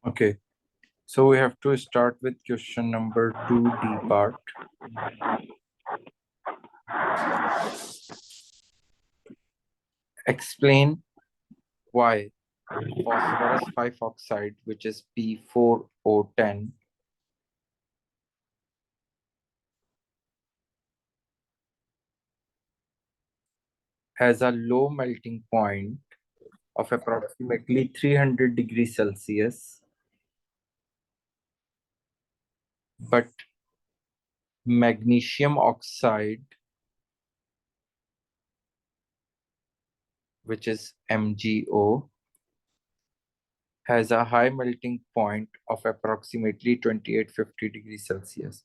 Okay, so we have to start with question number 2D part. Explain why phosphorus 5 oxide, which is P4O10, has a low melting point of approximately 300 degrees Celsius, but magnesium oxide, which is MgO, has a high melting point of approximately 2850 degrees Celsius.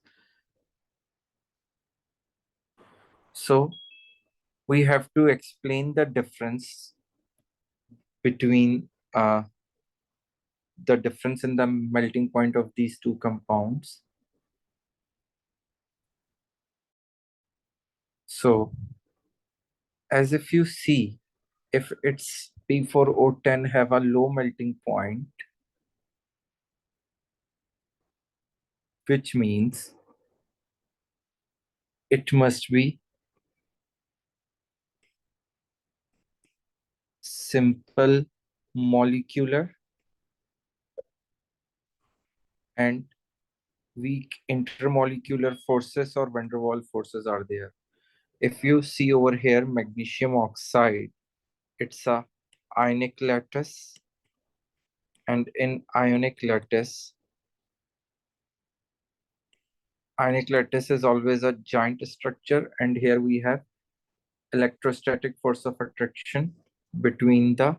So we have to explain the difference between the difference in the melting point of these two compounds. So as if you see, if it's P4O10 have a low melting point, which means it must be simple molecular and weak intermolecular forces or van der Waals forces are there. If you see over here, magnesium oxide, it's a ionic lattice, and in ionic lattice is always a giant structure, and here we have electrostatic force of attraction between the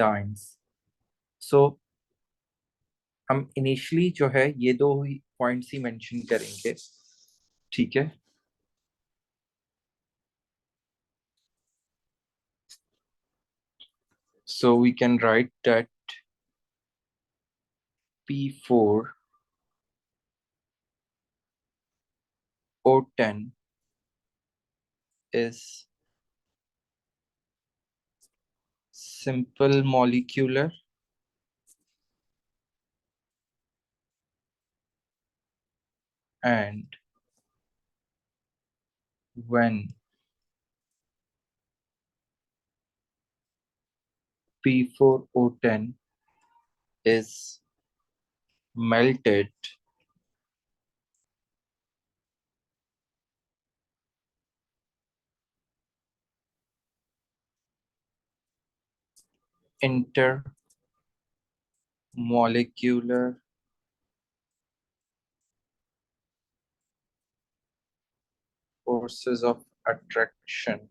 ions. So हम initially जो है ये दो points ही mention करेंगे, ठीक है? So we can write that P4O10 is simple molecular and when P4O10 is melted, intermolecular forces of attraction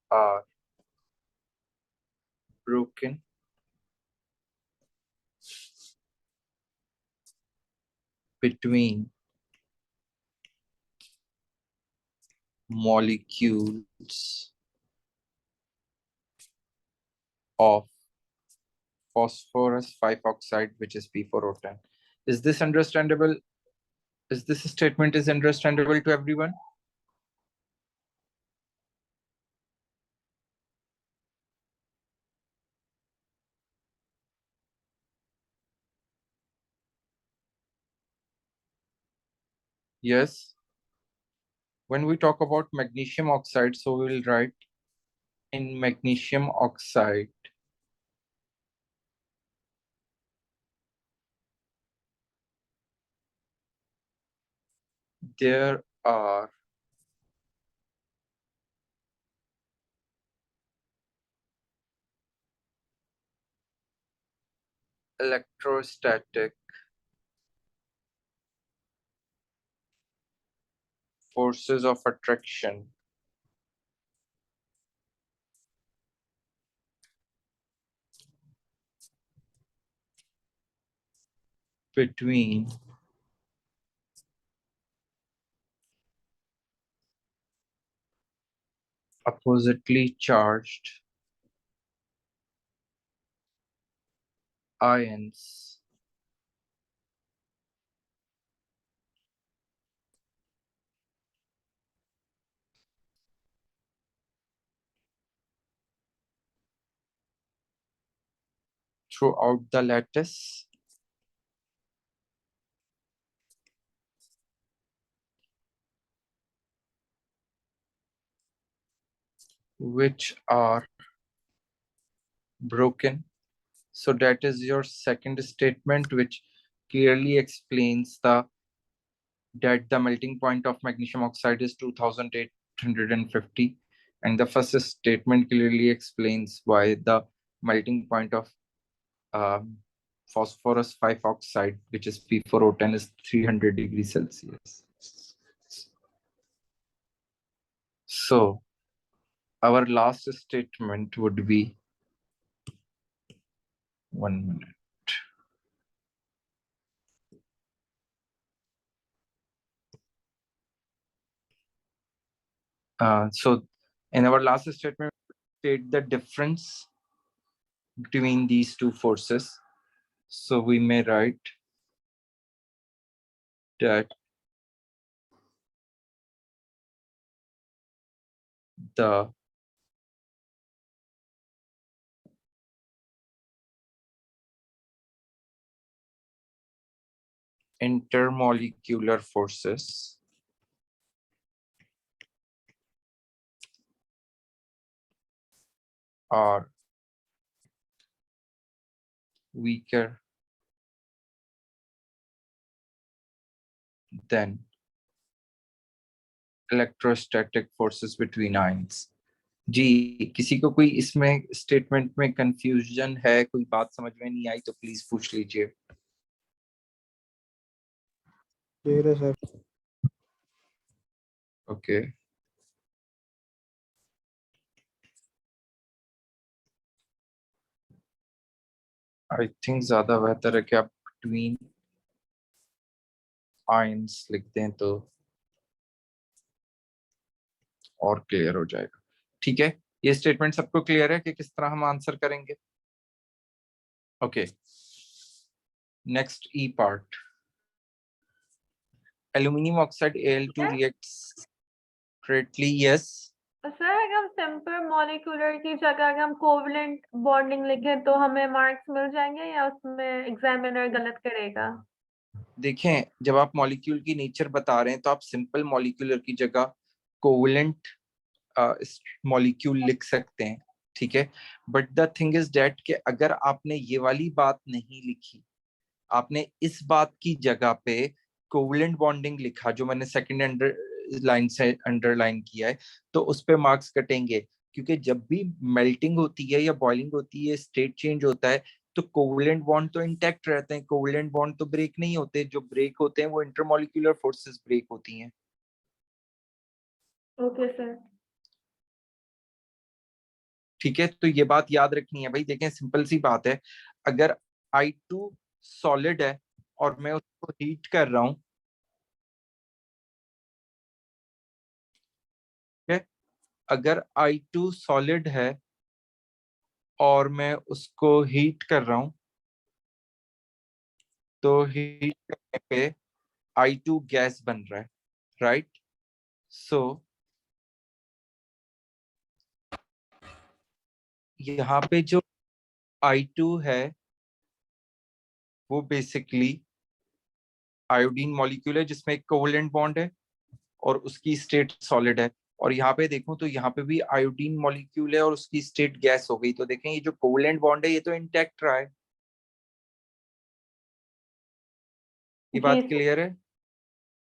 are broken between molecules of phosphorus 5 oxide, which is P4O10. Is this understandable? Is this statement is understandable to everyone? Yes. When we talk about magnesium oxide, so we will write in magnesium oxide, there are electrostatic forces of attraction between oppositely charged ions throughout the lattice, which are broken. So that is your second statement, which clearly explains that the melting point of magnesium oxide is 2850, and the first statement clearly explains why the melting point of phosphorus 5 oxide, which is P4O10, is 300 degrees Celsius. So our last statement would be, 1 minute. So in our last statement, state the difference between these two forces. So we may write that the intermolecular forces are weaker than electrostatic forces between ions. जी, किसी को कोई इसमें statement में confusion है, कोई बात समझ में नहीं आई तो प्लीज पूछ लीजिए. क्लियर है सर. ओके. आई थिंक ज्यादा बेहतर है कि आप बिटवीन आयंस लिख दें तो और क्लियर हो जाएगा. ठीक है, ये स्टेटमेंट सबको क्लियर है कि किस तरह हम आंसर करेंगे. Okay, next E part. Aluminium oxide Al2 reacts greatly. Yes. Sir अगर हम सिंपल मॉलिक्यूलर की जगह अगर हम कोवलेंट बॉन्डिंग लिखें तो हमें मार्क्स मिल जाएंगे या उसमें एग्जामिनर गलत करेगा? देखें, जब आप मॉलिक्यूल की नेचर बता रहे हैं तो आप सिंपल मॉलिक्यूलर की जगह कोवलेंट मॉलिक्यूल लिख सकते हैं. ठीक है, but the thing is that कि अगर आपने ये वाली बात नहीं लिखी, आपने इस बात की जगह पे कोवलेंट बॉन्डिंग लिखा, जो मैंने सेकंड अंडरलाइन से अंडरलाइन किया है, तो उस पे मार्क्स कटेंगे. क्योंकि जब भी मेल्टिंग होती है या बॉइलिंग होती है, स्टेट चेंज होता है, तो कोवलेंट बॉन्ड तो इंटैक्ट रहते हैं. कोवलेंट बॉन्ड तो ब्रेक नहीं होते. जो ब्रेक होते हैं वो इंटरमॉलिक्यूलर फोर्सेस ब्रेक होती हैं. Okay sir. ठीक है, तो ये बात याद रखनी है भाई. देखें, सिंपल सी बात है. अगर I2 सॉलिड है और मैं उसको हीट कर रहा हूं, अगर I2 सॉलिड है और मैं उसको हीट कर रहा हूं, तो हीट करने पे I2 गैस बन रहा है. राइट. सो यहाँ पे जो I2 है वो बेसिकली आयोडीन मॉलिक्यूल है जिसमें एक कोवलेंट बॉन्ड है और उसकी स्टेट सॉलिड है. और यहाँ पे देखूं तो यहाँ पे भी आयोडीन मॉलिक्यूल है और उसकी स्टेट गैस हो गई. तो देखें, ये जो कोवलेंट बॉन्ड है ये तो इंटैक्ट रहा है. ये बात जी क्लियर है?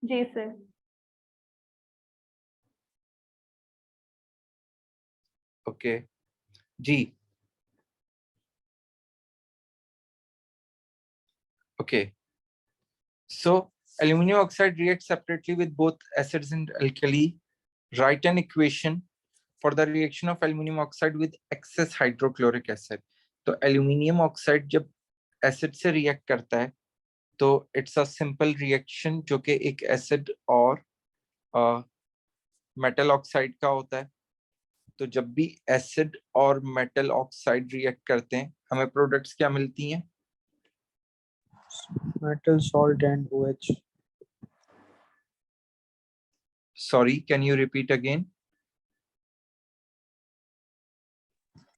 जी सर. ओके जी. Okay, so aluminum oxide reacts separately with both acids and alkali. Write an equation for the reaction of aluminum oxide with excess hydrochloric acid. तो aluminium oxide जब acid से react करता है तो it's a simple reaction जो कि एक acid और metal oxide का होता है. तो जब भी acid और metal oxide react करते हैं, हमें products क्या मिलती हैं? Metal, salt and OH. Sorry, can you repeat again?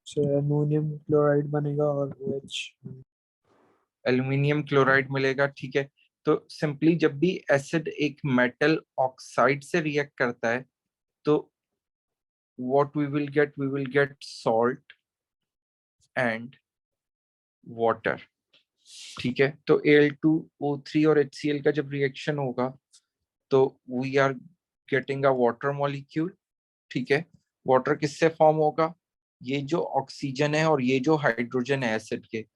से अमोनियम क्लोराइड बनेगा और OH। एल्यूमिनियम क्लोराइड मिलेगा, ठीक है। तो सिंपली जब भी एसिड एक मेटल ऑक्साइड से रिएक्ट करता है तो what we will get salt and water, ठीक है। तो Al2O3 और HCl का जब रिएक्शन होगा तो we are getting a water molecule, ठीक है। वाटर किससे फॉर्म होगा? ये जो ऑक्सीजन है और ये जो हाइड्रोजन है एसिड के,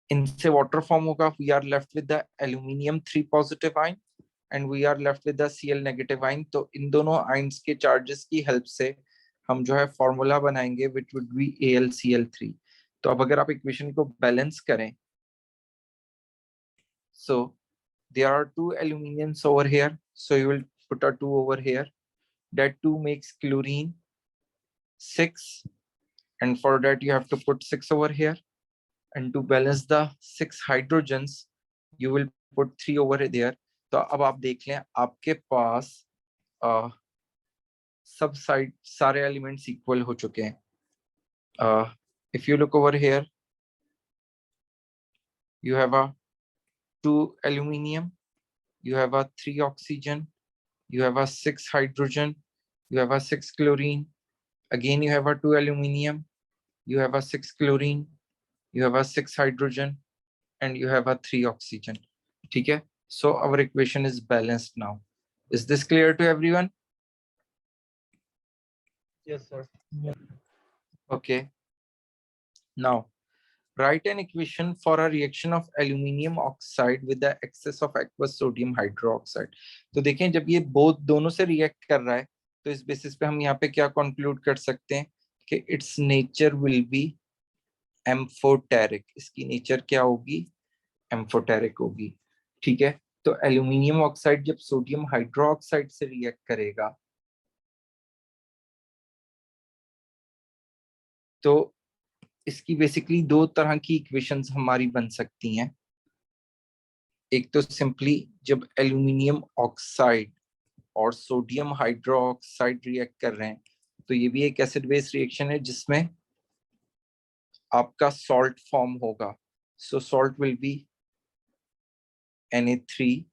इनसे वाटर फॉर्म होगा। We are left with the aluminium 3 positive ion and we are left with the Cl negative ion. तो इन दोनों आयन्स के चार्जेस की हेल्प से हम जो है फॉर्मूला बनाएंगे विच वुड बी AlCl3। तो अब अगर आप इक्वेशन को बैलेंस करें, so there are two aluminiums over here, so you will put a 2 over here. That 2 makes chlorine 6, and for that you have to put 6 over here, and to balance the 6 hydrogens you will put 3 over there. तो अब आप देख लें आपके पास सब side सारे elements equal हो चुके हैं। if you look over here, you have a 2 aluminium, you have a 3 oxygen, you have a 6 hydrogen, you have a 6 chlorine, again you have a 2 aluminium, you have a 6 chlorine, you have a 6 hydrogen, and you have a 3 oxygen, ठीक है। So our equation is balanced now. Is this clear to everyone? Yes, sir. Okay. Now write an equation for a reaction of aluminium oxide with the excess of aqueous sodium hydroxide. तो देखें जब ये both दोनों से react कर रहा है तो इस बेसिस पे हम यहाँ पे क्या कंक्लूड कर सकते हैं कि it's nature will be amphoteric. इसकी नेचर क्या होगी? एम्फोटेरिक होगी, ठीक है। तो एल्यूमिनियम ऑक्साइड जब सोडियम हाइड्रोक्साइड से रिएक्ट करेगा तो इसकी बेसिकली दो तरह की इक्वेशंस हमारी बन सकती हैं। एक तो सिंपली जब एल्यूमिनियम ऑक्साइड और सोडियम हाइड्रोक्साइड रिएक्ट कर रहे हैं तो ये भी एक एसिड बेस रिएक्शन है जिसमें आपका सॉल्ट फॉर्म होगा। सो salt will be Na3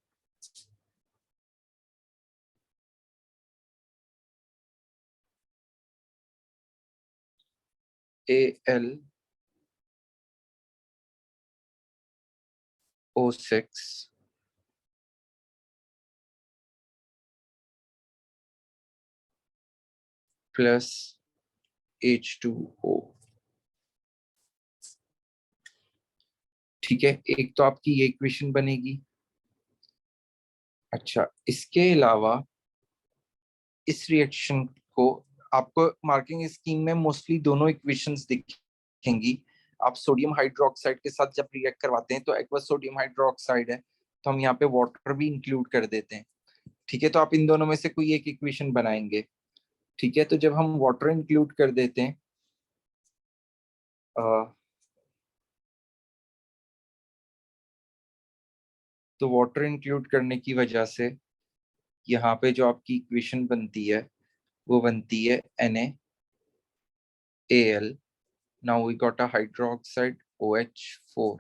AlO6 plus H2O, ठीक है। एक तो आपकी ये इक्वेशन बनेगी। अच्छा, इसके अलावा इस रिएक्शन को आपको मार्किंग स्कीम में मोस्टली दोनों इक्वेशंस दिखेंगी। आप सोडियम हाइड्रोक्साइड के साथ जब रिएक्ट करवाते हैं तो एक्वस सोडियम हाइड्रोक्साइड है तो हम यहाँ पे वाटर भी इंक्लूड कर देते हैं, ठीक है। तो आप इन दोनों में से कोई एक इक्वेशन बनाएंगे, ठीक है। तो जब हम वाटर इंक्लूड कर देते हैं तो वाटर इंक्लूड करने की वजह से यहाँ पे जो आपकी इक्वेशन बनती है वो बनती है NaAl। Now we got a hydroxide OH4।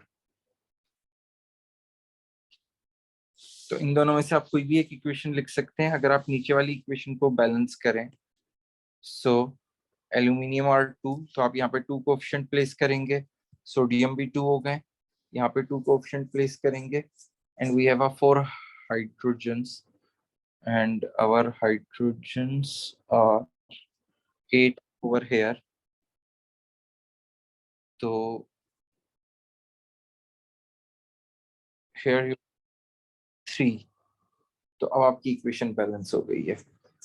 तो इन दोनों में से आप कोई भी एक इक्वेशन लिख सकते हैं अगर आप नीचे वाली इक्वेशन को बैलेंस करें। सो एल्यूमिनियम R2, तो आप यहाँ पे 2 कोएफिशिएंट प्लेस करेंगे, सोडियम भी 2 हो गए, यहाँ पे 2 कोएफिशिएंट प्लेस करेंगे and we have a 4 hydrogens and our hydrogens are 8 over here. तो here you 3। तो अब आपकी इक्वेशन बैलेंस हो गई है।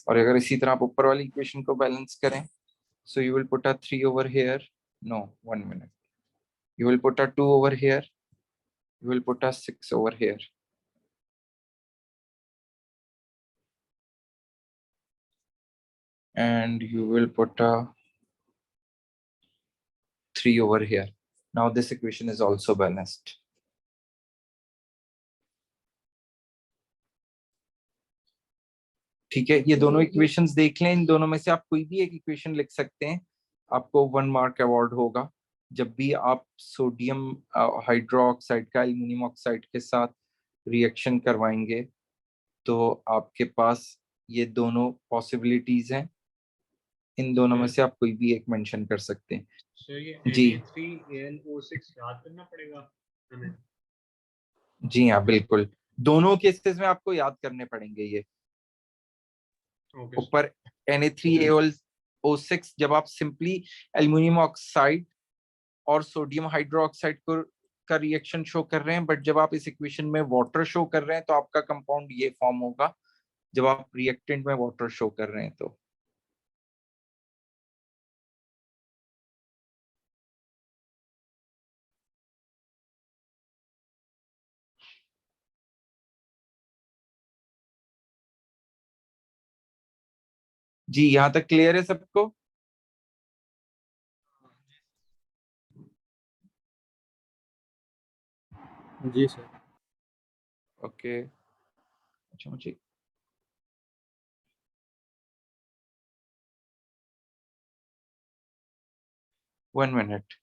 और अगर इसी तरह आप ऊपर वाली इक्वेशन को बैलेंस करें, so you will put a 3 over here, no, 1 minute, you will put a 2 over here, you will put a 6 over here, and you will put a 3 over here. Now this equation is also balanced. ठीक है, ये दोनों equations देख लें, इन दोनों में से आप कोई भी एक इक्वेशन लिख सकते हैं आपको 1 मार्क अवार्ड होगा। जब भी आप सोडियम हाइड्रोक्साइड का एल्युमिनियम ऑक्साइड के साथ रिएक्शन करवाएंगे तो आपके पास ये दोनों पॉसिबिलिटीज हैं, इन दोनों में से आप कोई भी एक मेंशन कर सकते हैं। सर ये जी। Na3AlO6 याद करना पड़ेगा हमें? जी हाँ, बिल्कुल, दोनों केसेस में आपको याद करने पड़ेंगे ये। ओके ऊपर Na3AlO6 जब आप सिंपली एल्युमिनियम ऑक्साइड और सोडियम हाइड्रोक्साइड को का रिएक्शन शो कर रहे हैं, बट जब आप इस इक्वेशन में वाटर शो कर रहे हैं तो आपका कंपाउंड ये फॉर्म होगा जब आप रिएक्टेंट में वाटर शो कर रहे हैं तो। जी, यहां तक क्लियर है सबको? जी सर। ओके, अच्छा मुझे 1 मिनट,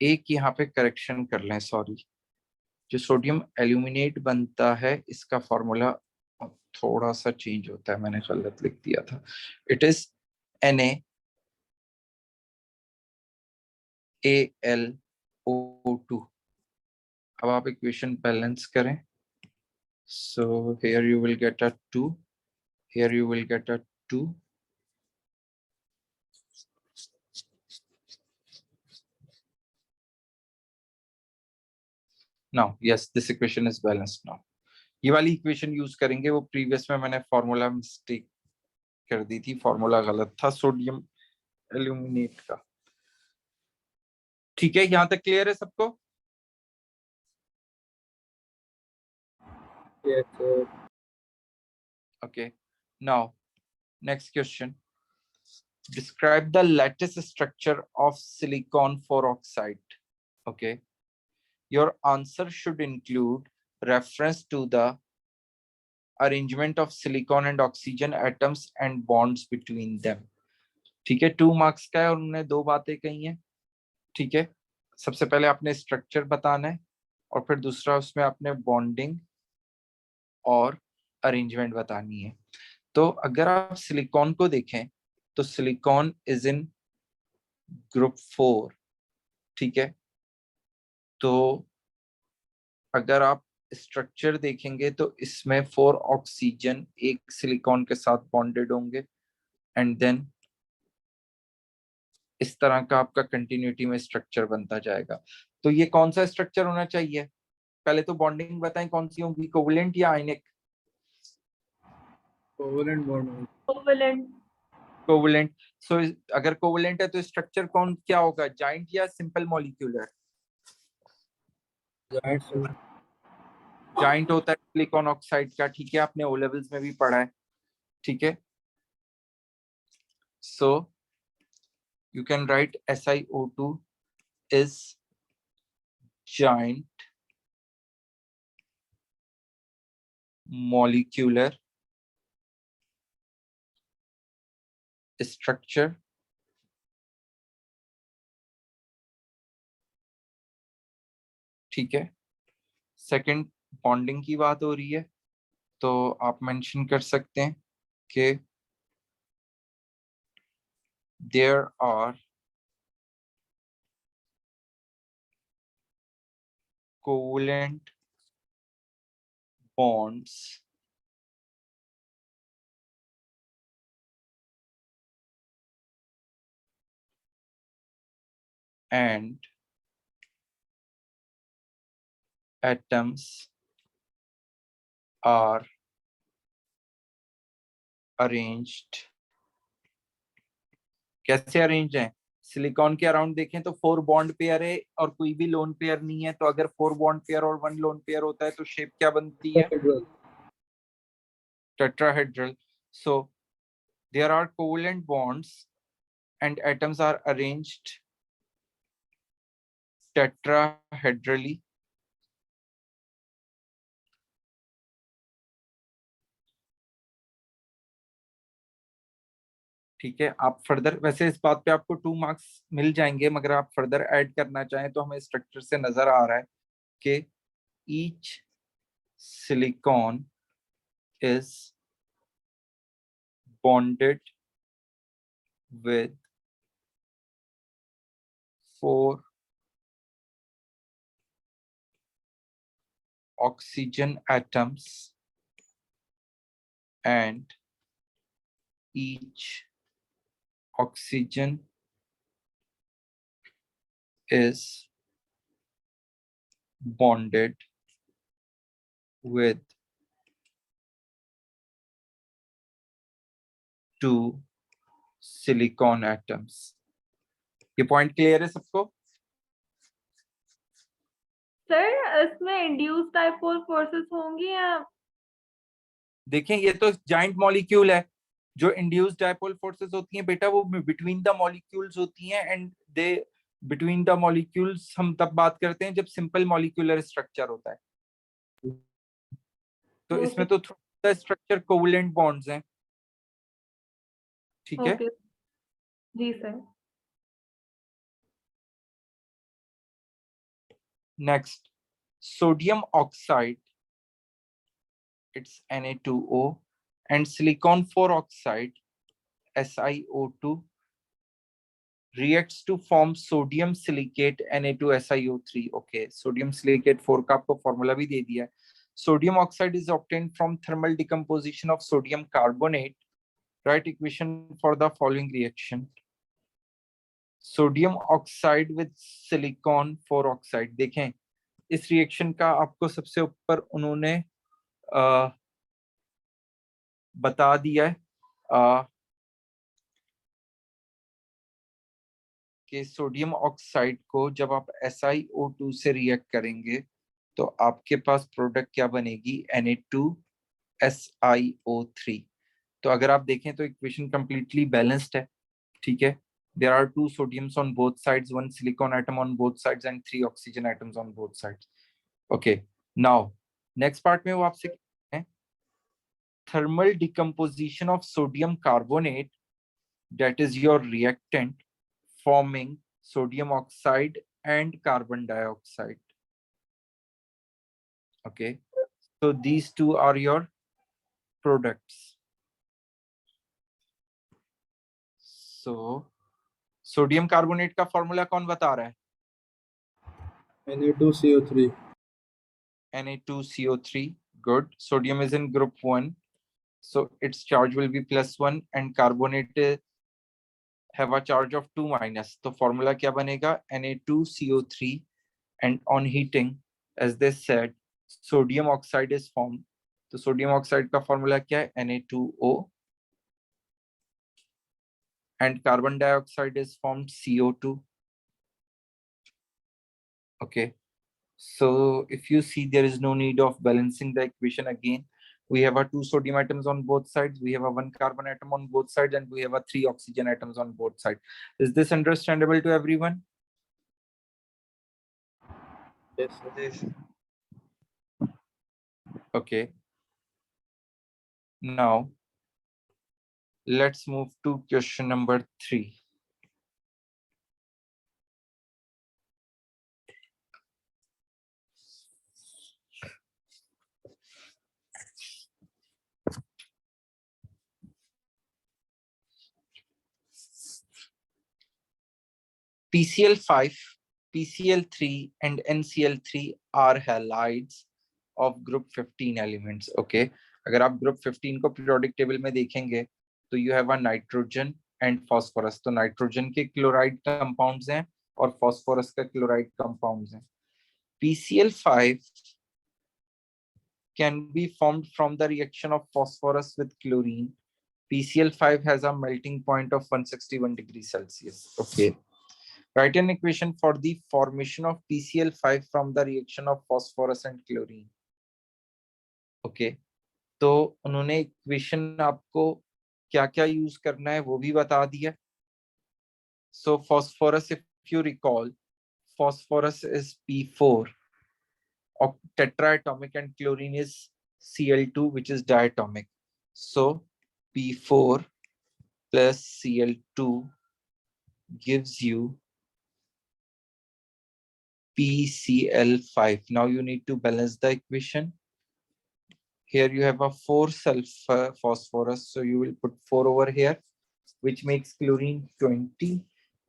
एक यहाँ पे करेक्शन कर लें, सॉरी। जो सोडियम एल्यूमिनेट बनता है इसका फॉर्मूला थोड़ा सा चेंज होता है, मैंने गलत लिख दिया था। It is NaAlO2। अब आप इक्वेशन बैलेंस करें, so here you will get a 2, here you will get a 2, now yes this equation is balanced now। ये वाली इक्वेशन यूज करेंगे, वो प्रीवियस में मैंने फॉर्मूला मिस्टेक कर दी थी, फॉर्मूला गलत था सोडियम एल्यूमिनेट का। ठीक है, यहां तक क्लियर है सबको? Yes sir. Okay, now next question, describe the lattice structure of silicon 4 oxide। Okay, your answer should include reference to the arrangement of silicon and oxygen atoms and bonds between them। ठीक है, 2 marks का है और उन्होंने 2 बातें कही हैं। ठीक है, सबसे पहले आपने स्ट्रक्चर बताना है और फिर दूसरा उसमें आपने बॉन्डिंग और अरेंजमेंट बतानी है। तो अगर आप सिलिकॉन को देखें तो सिलिकॉन इज इन ग्रुप 4। ठीक है, तो अगर आप स्ट्रक्चर देखेंगे तो इसमें 4 ऑक्सीजन एक सिलिकॉन के साथ बॉन्डेड होंगे एंड देन इस तरह का आपका कंटिन्यूटी में स्ट्रक्चर बनता जाएगा। तो ये कौन सा स्ट्रक्चर होना चाहिए? पहले तो बॉन्डिंग बताएं कौन सी होगी, कोवलेंट या ionic? Covalent bond. Covalent. Covalent. So अगर कोवलेंट है तो स्ट्रक्चर कौन क्या होगा, जाइंट या सिंपल मॉलिक्यूलर? जाइंट। जाइंट होता है सिलिकॉन ऑक्साइड का। ठीक है, आपने ओ लेवल्स में भी पढ़ा है। ठीक है, सो you can write SiO2 is giant molecular structure ठीक है। सेकंड, बॉन्डिंग की बात हो रही है तो आप मेंशन कर सकते हैं कि there are covalent bonds and atoms are arranged। कैसे अरेंज हैं? सिलिकॉन के अराउंड देखें तो 4 बॉन्ड पेयर है और कोई भी लोन पेयर नहीं है, तो अगर 4 बॉन्ड पेयर और 1 लोन पेयर होता है तो शेप क्या बनती है? Tetrahedral. So there are covalent bonds and atoms are arranged tetrahedrally ठीक है, आप फर्दर, वैसे इस बात पे आपको 2 मार्क्स मिल जाएंगे, मगर आप फर्दर ऐड करना चाहें तो हमें स्ट्रक्चर से नजर आ रहा है कि each silicon is bonded with 4 oxygen atoms and each oxygen is bonded with 2 silicon atoms. ये पॉइंट क्लियर है सबको? सर इसमें इंड्यूस डाइपोल फोर्सेस होंगी या देखें, ये तो जाइंट मॉलिक्यूल है। जो इंड्यूस डाइपोल फोर्सेस होती हैं बेटा, वो बिटवीन द मॉलिक्यूल्स होती हैं, and they between the molecules हम तब बात करते हैं जब सिंपल मॉलिक्यूलर स्ट्रक्चर होता है। तो इसमें तो थोड़ा स्ट्रक्चर कोवलेंट बॉन्ड्स हैं, ठीक है। ओके जी sir. Next, sodium oxide, it's Na2O, and silicon 4 oxide, SiO2, reacts to form sodium silicate Na2SiO3. Okay, sodium silicate 4 का आपको फॉर्मूला भी दे दिया है। Sodium oxide is obtained from thermal decomposition of sodium carbonate. Write equation for the following reaction. Sodium oxide with silicon 4 oxide. देखें, इस reaction का आपको सबसे ऊपर उन्होंने बता दिया है कि सोडियम ऑक्साइड को जब आप SiO2 से रिएक्ट करेंगे तो आपके पास प्रोडक्ट क्या बनेगी, Na2SiO3। तो अगर आप देखें तो इक्वेशन कंप्लीटली बैलेंस्ड है, ठीक है। There are 2 sodiums on both sides, 1 silicon atom on both sides and 3 oxygen atoms on both sides. Okay, now next part में वो आपसे कहते हैं thermal decomposition of sodium carbonate, that is your reactant, forming sodium oxide and carbon dioxide. Okay, so these two are your products. So sodium carbonate का formula कौन बता रहा है? Na2CO3. Na2CO3. Good. Sodium is in group 1, so its charge will be +1, and carbonate have a charge of 2-. तो formula क्या बनेगा, Na2CO3, and on heating, as they said, sodium oxide is formed. तो sodium oxide का formula क्या है, Na2O, and carbon dioxide is formed, CO2. Okay, so if you see, there is no need of balancing the equation again. We have a 2 sodium atoms on both sides, we have a 1 carbon atom on both sides, and we have a 3 oxygen atoms on both sides. Is this understandable to everyone? Yes, sir. Yes. Okay, now let's move to question number 3. PCl5, PCl3 and NCl3 are halides of group 15 elements. Okay, अगर आप group 15 को periodic table में देखेंगे तो you have a nitrogen and phosphorus. तो nitrogen के chloride compounds हैं और phosphorus का chloride compounds हैं. PCl5 can be formed from the reaction of phosphorus with chlorine. PCl5 has a melting point of 161 degrees Celsius. Okay. Write an equation for the formation of PCl5 from the reaction of phosphorus and chlorine. Okay, तो उन्होंने equation आपको क्या क्या use करना है वो भी बता दिया. So phosphorus, if you recall, phosphorus is P4 tetraatomic and chlorine is Cl2, which is diatomic. So P4 plus Cl2 gives you PCl5. Now you need to balance the equation. Here you have a 4 sulfur phosphorus, so you will put 4 over here, which makes chlorine 20.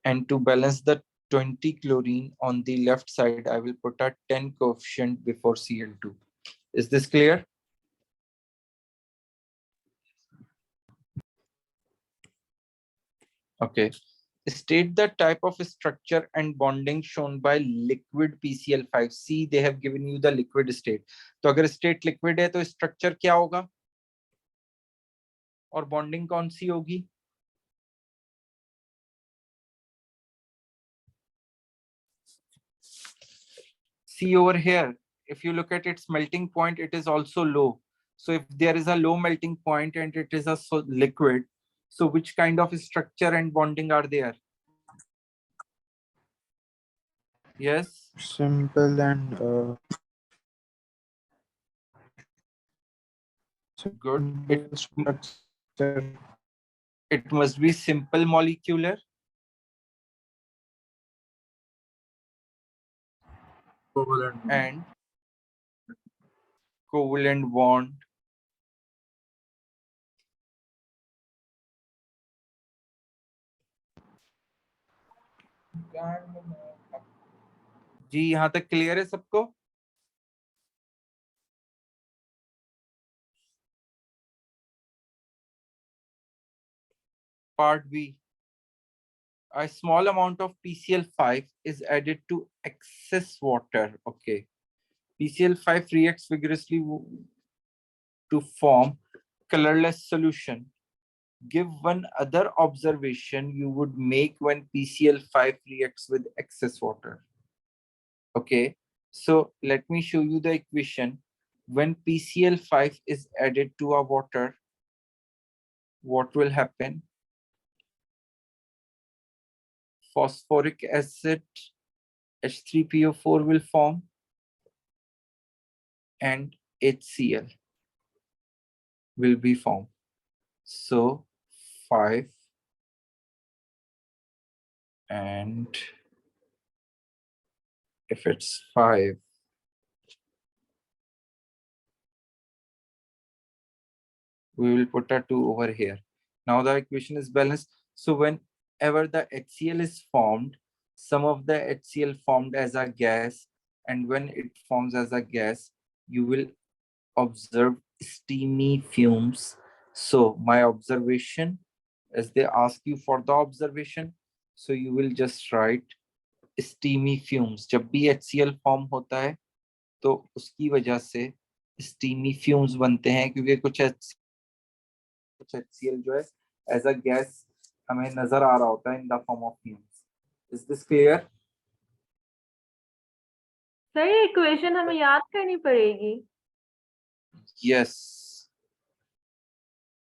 And to balance the 20 chlorine on the left side, I will put a 10 coefficient before Cl2. Is this clear? Okay. State the type of structure and bonding shown by liquid PCl5. See, they have given you the liquid state. तो अगर state liquid है तो structure क्या होगा और bonding कौन सी होगी? See over here, if you look at its melting point, it is also low. So if there is a low melting point and it is a liquid, so which kind of structure and bonding are there? Yes. Simple and Good. simple structure. It must be simple molecular. Covalent. And covalent bond. जी यहाँ तक clear है सबको? Part B. A small amount of PCl5 is added to excess water. Okay. PCl5 reacts vigorously to form colorless solution. Give one other observation you would make when PCl5 reacts with excess water. Okay, so let me show you the equation. When PCl5 is added to a water, what will happen? Phosphoric acid, H3PO4 will form and HCl will be formed. So 5 and if it's 5, we will put a 2 over here. Now the equation is balanced. So whenever the HCl is formed, some of the HCl formed as a gas, and when it forms as a gas, you will observe steamy fumes. So my observation, as they ask you for the observation, so you will just write steamy fumes. जब भी HCl form होता है तो उसकी वजह से steamy fumes बनते हैं, क्योंकि कुछ HCl जो है as a gas हमें नजर आ रहा होता है in the form of fumes. Is this clear? Sir ये इक्वेशन हमें याद करनी पड़ेगी. Yes.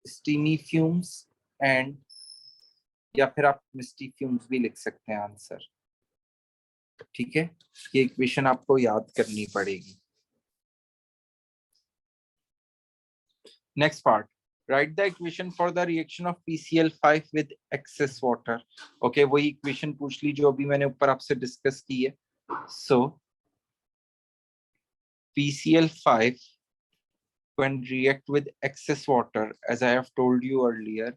Steamy fumes and या फिर आप मिस्टी फ्यूम्स भी लिख सकते हैं आंसर. ठीक है, ये इक्वेशन आपको याद करनी पड़ेगी. Next part. Write the equation for the reaction of PCl5 with excess water. Okay, वही इक्वेशन पूछ ली जो अभी मैंने ऊपर आपसे डिस्कस की है. So PCl5 when react with excess water, as I have told you earlier,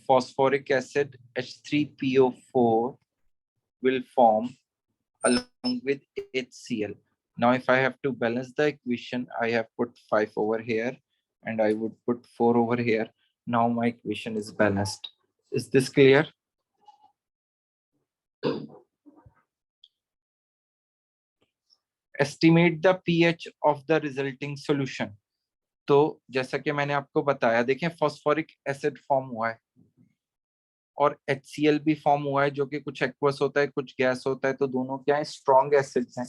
phosphoric acid H3PO4 will form along with HCl. Now if I have to balance the equation, I have put 5 over here and I would put 4 over here. Now my equation is balanced. Is this clear? Estimate the pH of the resulting solution. तो जैसा कि मैंने आपको बताया, देखें phosphoric acid form हुआ है और HCl भी फॉर्म हुआ है, जो कि कुछ एक्वस होता है कुछ गैस होता है, तो दोनों क्या है, स्ट्रॉन्ग एसिड्स हैं.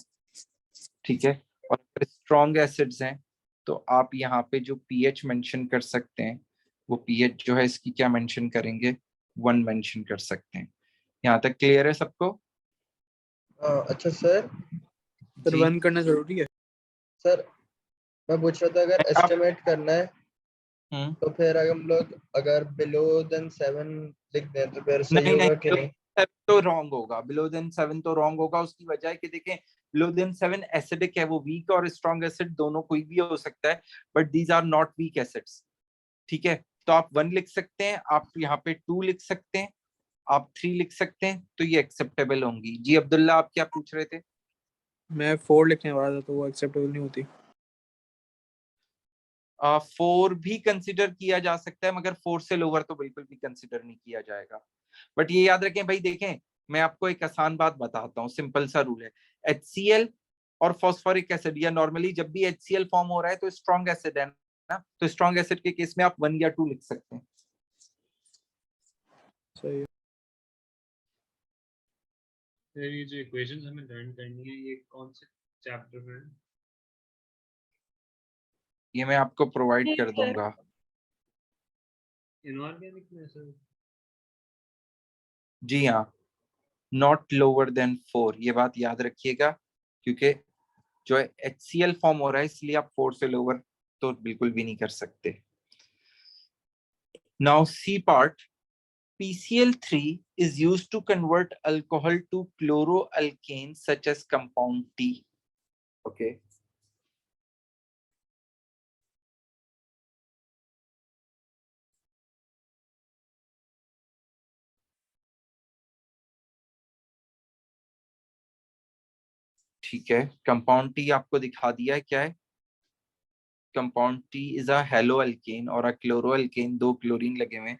ठीक है, और स्ट्रॉन्ग एसिड्स हैं तो आप यहाँ पे जो पीएच मेंशन कर सकते हैं, वो पीएच जो है इसकी क्या मेंशन करेंगे, 1 मेंशन कर सकते हैं. यहाँ तक क्लियर है सबको? अच्छा सर, सर 1 करना जरूरी है. सर मैं पूछ रहा था अगर एस्टिमेट करना है तो फिर अगर हम लोग अगर बिलो देन 7 लिख दें तो फिर सही नहीं होगा नहीं, कि नहीं? 7 तो रॉन्ग होगा, बिलो देन 7 तो रॉन्ग होगा। उसकी वजह है कि देखें, बिलो देन 7 एसिडिक है, वो वीक और स्ट्रॉन्ग एसिड दोनों कोई भी हो सकता है, but these are not weak acids. ठीक है, तो आप 1 लिख सकते हैं, आप यहाँ पे 2 लिख सकते हैं, आप 3 लिख सकते हैं, तो ये एक्सेप्टेबल होंगी। जी अब्दुल्ला, आप क्या पूछ रहे थे? मैं 4 लिखने वाला था तो वो एक्सेप्टेबल नहीं होती। 4 भी कंसिडर किया जा सकता है, मगर 4 से लोअर तो बिल्कुल भी कंसिडर नहीं किया जाएगा। बट ये याद रखें भाई, देखें मैं आपको एक आसान बात बताता हूँ, सिंपल सा रूल है। HCl और फॉस्फोरिक एसिड, या नॉर्मली जब भी HCl फॉर्म हो रहा है तो स्ट्रॉन्ग एसिड है ना, तो स्ट्रॉन्ग एसिड के केस में आप 1 या 2 लिख सकते हैं। सही है। सर ये जो इक्वेशंस हमें लर्न करनी है ये कौन से चैप्टर में है? ये मैं आपको प्रोवाइड ठीक कर है। दूंगा। इनऑर्गेनिक में सर? जी हाँ, नॉट लोअर देन 4, ये बात याद रखिएगा, क्योंकि जो है HCl फॉर्म हो रहा है, इसलिए आप 4 से लोअर तो बिल्कुल भी नहीं कर सकते। Now c part, PCl3 is used to convert alcohol to chloroalkane such as compound T. Okay. ठीक है, कंपाउंड टी आपको दिखा दिया है क्या है। Compound T is a hello alkane और अ क्लोरो अल्केन, 2 क्लोरीन लगे हुए हैं।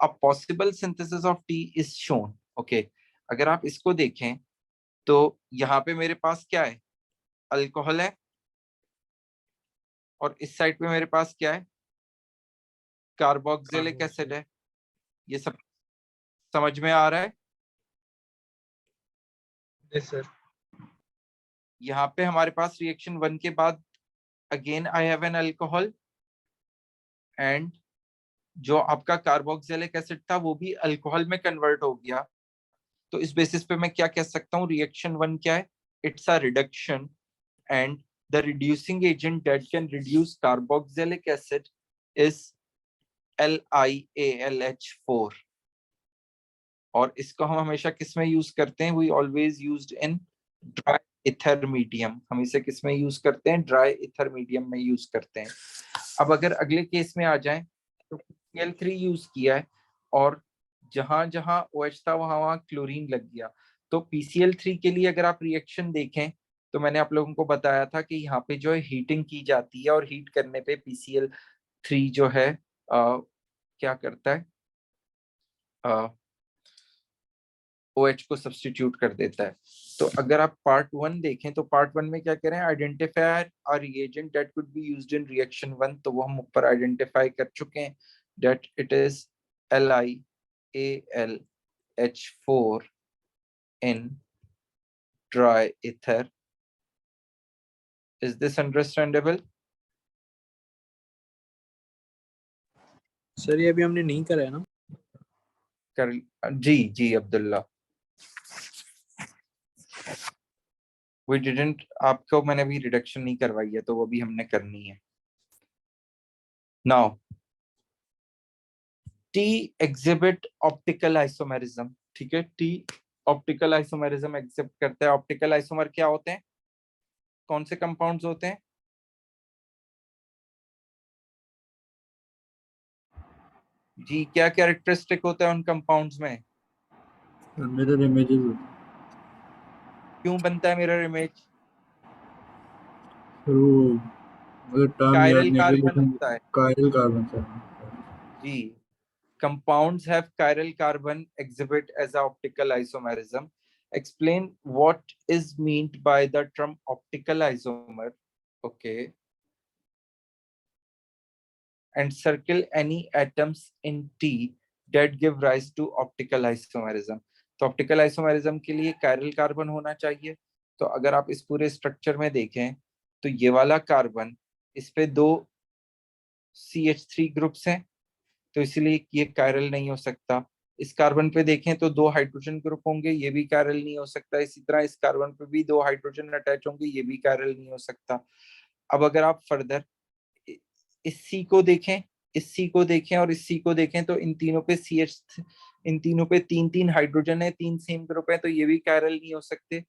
A possible synthesis of T is shown. Okay, अगर आप इसको देखें तो यहाँ पे मेरे पास क्या है, अल्कोहल है, और इस साइड पे मेरे पास क्या है, कार्बोक्सिलिक एसिड है। ये सब समझ में आ रहा है? Yes sir. यहाँ पे हमारे पास रिएक्शन 1 के बाद again I have an alcohol, and जो आपका कार्बोक्सिलिक एसिड था वो भी अल्कोहल में कन्वर्ट हो गया। तो इस बेसिस पे मैं क्या कह सकता हूँ, रिएक्शन 1 क्या है, it's a reduction, and the reducing agent that can reduce carboxylic acid is LiAlH4। और इसको हम हमेशा किस में यूज करते हैं, we always used in dry ether medium. हम इसे किस में यूज करते हैं, ड्राई इथर मीडियम में यूज करते हैं। अब अगर अगले केस में आ जाएं तो Cl3 यूज किया है, और जहां जहां OH था वहां वहां क्लोरीन लग गया। तो PCl3 के लिए अगर आप रिएक्शन देखें तो मैंने आप लोगों को बताया था कि यहाँ पे जो है हीटिंग की जाती है, और हीट करने पे PCl3 जो है क्या करता है, OH को सब्स्टिट्यूट कर देता है। तो अगर आप पार्ट 1 देखें तो पार्ट 1 में क्या करें, identify a reagent that could be used in reaction 1, तो वो हम ऊपर आइडेंटिफाई कर चुके हैं, that it is LiAlH4 in dry ether. Is this understandable? Sir ये अभी हमने नहीं करा है ना? कर जी जी अब्दुल्ला, वी डिडंट, आपको मैंने अभी रिडक्शन नहीं करवाई है, तो वो भी हमने करनी है। Now T exhibit optical isomerism। ठीक है, T ऑप्टिकल आइसोमेरिज्म एग्जिबिट करता है। ऑप्टिकल आइसोमर क्या होते हैं, कौन से कंपाउंड्स होते हैं? जी, क्या कैरेक्टरिस्टिक होता है उन कंपाउंड्स में? मिरर इमेजेस क्यों बनता है मिरर इमेज? सर वो मुझे टर्म याद कायरल नहीं है कार्बन लेकिन होता है। Chiral carbon sir. जी, compounds have chiral carbon exhibit as a optical isomerism. Explain what is meant by the term optical isomer. Okay, and circle any atoms in T that give rise to optical isomerism. तो optical isomerism के लिए chiral carbon होना चाहिए। तो अगर आप इस पूरे स्ट्रक्चर में देखें तो ये वाला कार्बन, इस पे 2 CH3 ग्रुप्स हैं, तो इसलिए ये कायरल नहीं हो सकता। इस कार्बन पे देखें तो 2 हाइड्रोजन ग्रुप होंगे, ये भी कायरल नहीं हो सकता। इसी तरह इस कार्बन पे भी 2 हाइड्रोजन अटैच होंगे, ये भी कायरल नहीं हो सकता। अब अगर आप फर्दर इस सी को देखें, इस C को देखें और इस C को देखें तो इन तीनों पे इन तीनों पे तीन तीन हाइड्रोजन है, तीन सेम ग्रुप है, तो ये भी कायरल नहीं हो सकते।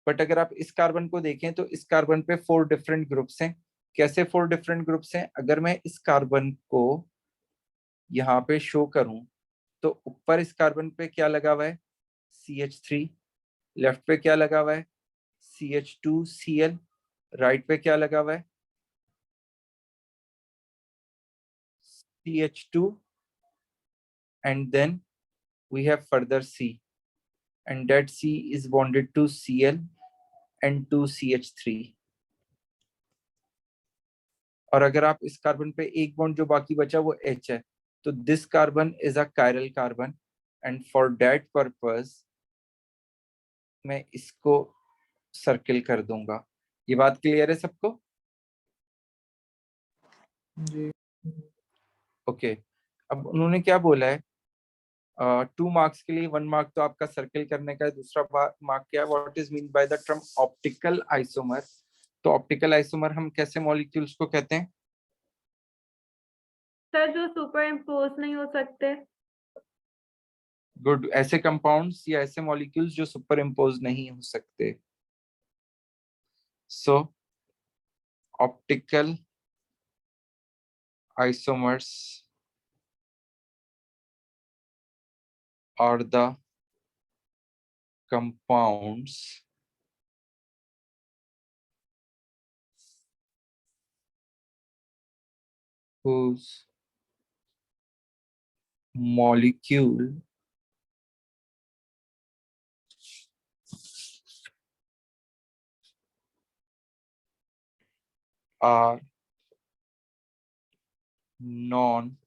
बट अगर आप इस कार्बन को देखें तो इस कार्बन पे 4 डिफरेंट ग्रुप्स हैं। कैसे 4 डिफरेंट ग्रुप्स हैं? अगर मैं इस कार्बन को यहाँ पे शो करूं तो ऊपर इस कार्बन पे क्या लगा हुआ है? CH3। लेफ्ट पे क्या लगा हुआ है? CH2Cl। राइट पे क्या लगा हुआ है? CH2, and then we have further C, and that C is bonded to Cl and to CH3। और अगर आप इस कार्बन पे एक बॉन्ड जो बाकी बचा वो H है, तो this carbon is a chiral carbon, and for that purpose मैं इसको सर्किल कर दूंगा। ये बात क्लियर है सबको? जी। ओके अब उन्होंने क्या बोला है? 2 मार्क्स के लिए 1 मार्क तो आपका सर्किल करने का है, दूसरा मार्क क्या है? What is mean by the term optical isomer? तो ऑप्टिकल आइसोमर हम कैसे मॉलिक्यूल्स को कहते हैं? सर जो सुपर इम्पोज नहीं हो सकते। गुड, ऐसे कंपाउंड्स या ऐसे मॉलिक्यूल्स जो सुपर इम्पोज नहीं हो सकते। So optical isomers are the compounds whose molecule are non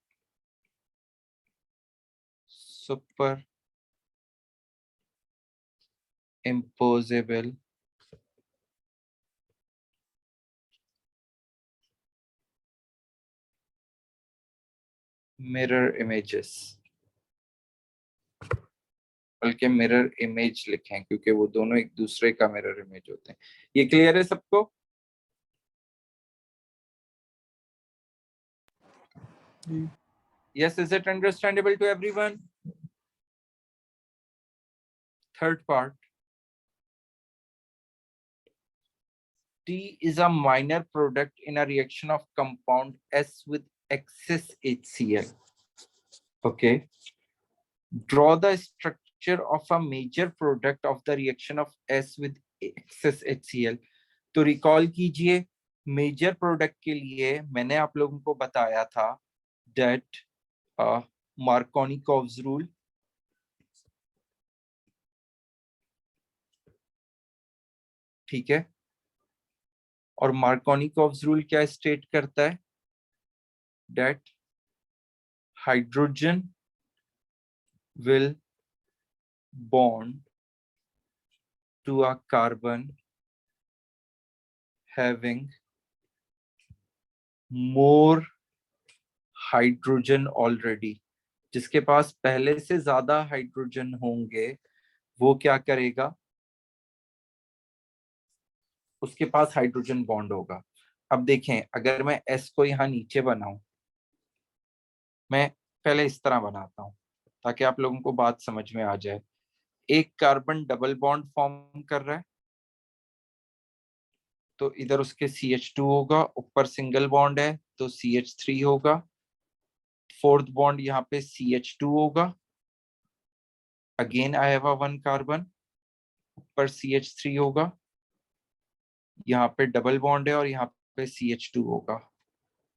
superimposable mirror images। बल्कि मिरर इमेज लिखें क्योंकि वो दोनों एक दूसरे का मिरर इमेज होते हैं। ये क्लियर है सबको? जी। Yes, is it understandable to everyone? Third part. T is a minor product in a reaction of compound S with excess HCl. Okay. Draw the structure of a major product of the reaction of S with excess HCl. तो recall कीजिए, major product के लिए मैंने आप लोगों को बताया था that Markovnikov's rule, ठीक है? और Markovnikov's rule क्या स्टेट करता है? that hydrogen will bond to a carbon having more hydrogen already। जिसके पास पहले से ज्यादा हाइड्रोजन होंगे वो क्या करेगा? उसके पास हाइड्रोजन बॉन्ड होगा। अब देखें, अगर मैं S को यहाँ नीचे बनाऊं, मैं पहले इस तरह बनाता हूं ताकि आप लोगों को बात समझ में आ जाए। एक कार्बन डबल बॉन्ड फॉर्म कर रहा है तो इधर उसके CH2 होगा, ऊपर सिंगल बॉन्ड है तो CH3 होगा, फोर्थ बॉन्ड यहाँ पे CH2 होगा, again I have a 1 carbon, ऊपर CH3 होगा, यहाँ पे डबल बॉन्ड है और यहाँ पे CH2 होगा।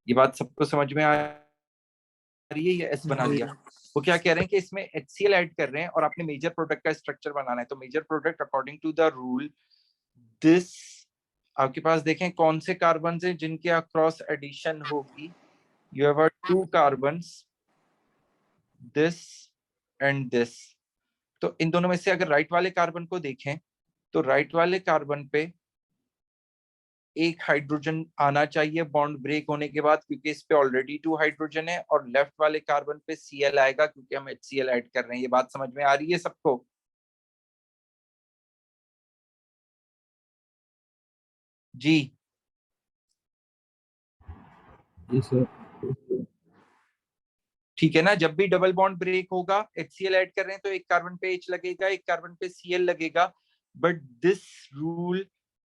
ये बात सबको समझ में आ रही है? या S बना लिया? वो क्या कह रहे हैं कि इसमें HCl ऐड कर रहे हैं और आपने मेजर प्रोडक्ट का स्ट्रक्चर बनाना है। तो major product according to the rule this, आपके पास देखें कौन से कार्बन है जिनके अक्रॉस एडिशन होगी। You have 2 carbons, this and this. तो इन दोनों में से अगर राइट वाले कार्बन को देखें तो राइट वाले कार्बन पे एक हाइड्रोजन आना चाहिए बॉन्ड ब्रेक होने के बाद, क्योंकि इस पे ऑलरेडी 2 हाइड्रोजन है, और लेफ्ट वाले कार्बन पे Cl आएगा क्योंकि हम HCl ऐड कर रहे हैं। ये बात समझ में आ रही है सबको? जी जी सर। ठीक है ना, जब भी डबल बॉन्ड ब्रेक होगा HCl ऐड कर रहे हैं तो एक कार्बन पे H लगेगा, एक कार्बन पे Cl लगेगा, but this rule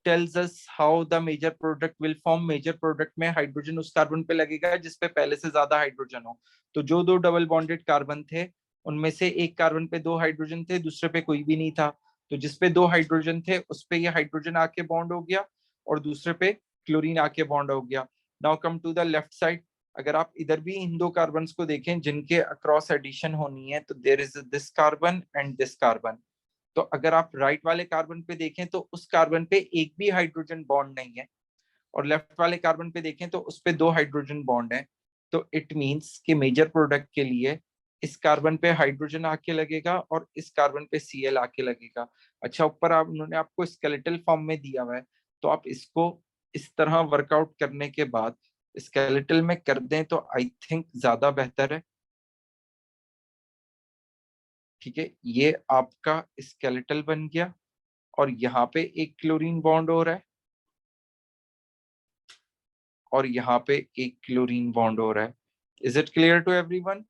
tells us how the major product will form. Major product में हाइड्रोजन उस कार्बन पे लगेगा जिसपे पहले से ज्यादा हाइड्रोजन हो। तो जो दो डबल बॉन्डेड कार्बन थे उनमें से एक कार्बन पे दो हाइड्रोजन थे, दूसरे पे कोई भी नहीं था, तो जिसपे दो हाइड्रोजन थे उस पे ये हाइड्रोजन आके बॉन्ड हो गया और दूसरे पे क्लोरीन आके बॉन्ड हो गया। Now come to the left side. अगर आप इधर भी इन दो कार्बन्स को देखें जिनके अक्रॉस एडिशन होनी है, तो there is this carbon and this carbon. तो अगर आप राइट वाले कार्बन पे देखें तो उस कार्बन पे एक भी हाइड्रोजन बॉन्ड नहीं है, और लेफ्ट वाले कार्बन पे देखें तो उस पे दो हाइड्रोजन बॉन्ड है। तो इट मींस कि मेजर प्रोडक्ट के लिए इस कार्बन पे हाइड्रोजन आके लगेगा और इस कार्बन पे Cl आके लगेगा। अच्छा, ऊपर आप उन्होंने आपको स्केलेटल फॉर्म में दिया हुआ है, तो आप इसको इस तरह वर्कआउट करने के बाद स्केलेटल में कर दें तो आई थिंक ज्यादा बेहतर है। ठीक है, ये आपका स्केलेटल बन गया और यहाँ पे एक क्लोरीन बॉन्ड हो रहा है और यहाँ पे एक क्लोरीन बॉन्ड हो रहा है। Is it clear to everyone?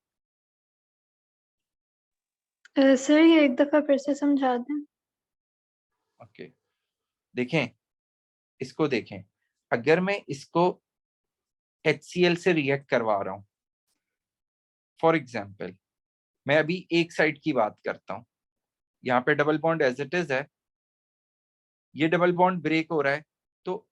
Sir ये एक दफा फिर से समझा दें। ओके, देखें, इसको देखें। अगर मैं इसको HCl से रिएक्ट करवा रहा हूं, फॉर एग्जाम्पल मैं अभी एक साइड की बात करता हूं, यहाँ पे double bond as it is है, ये डबल बॉन्ड ब्रेक हो रहा है, तो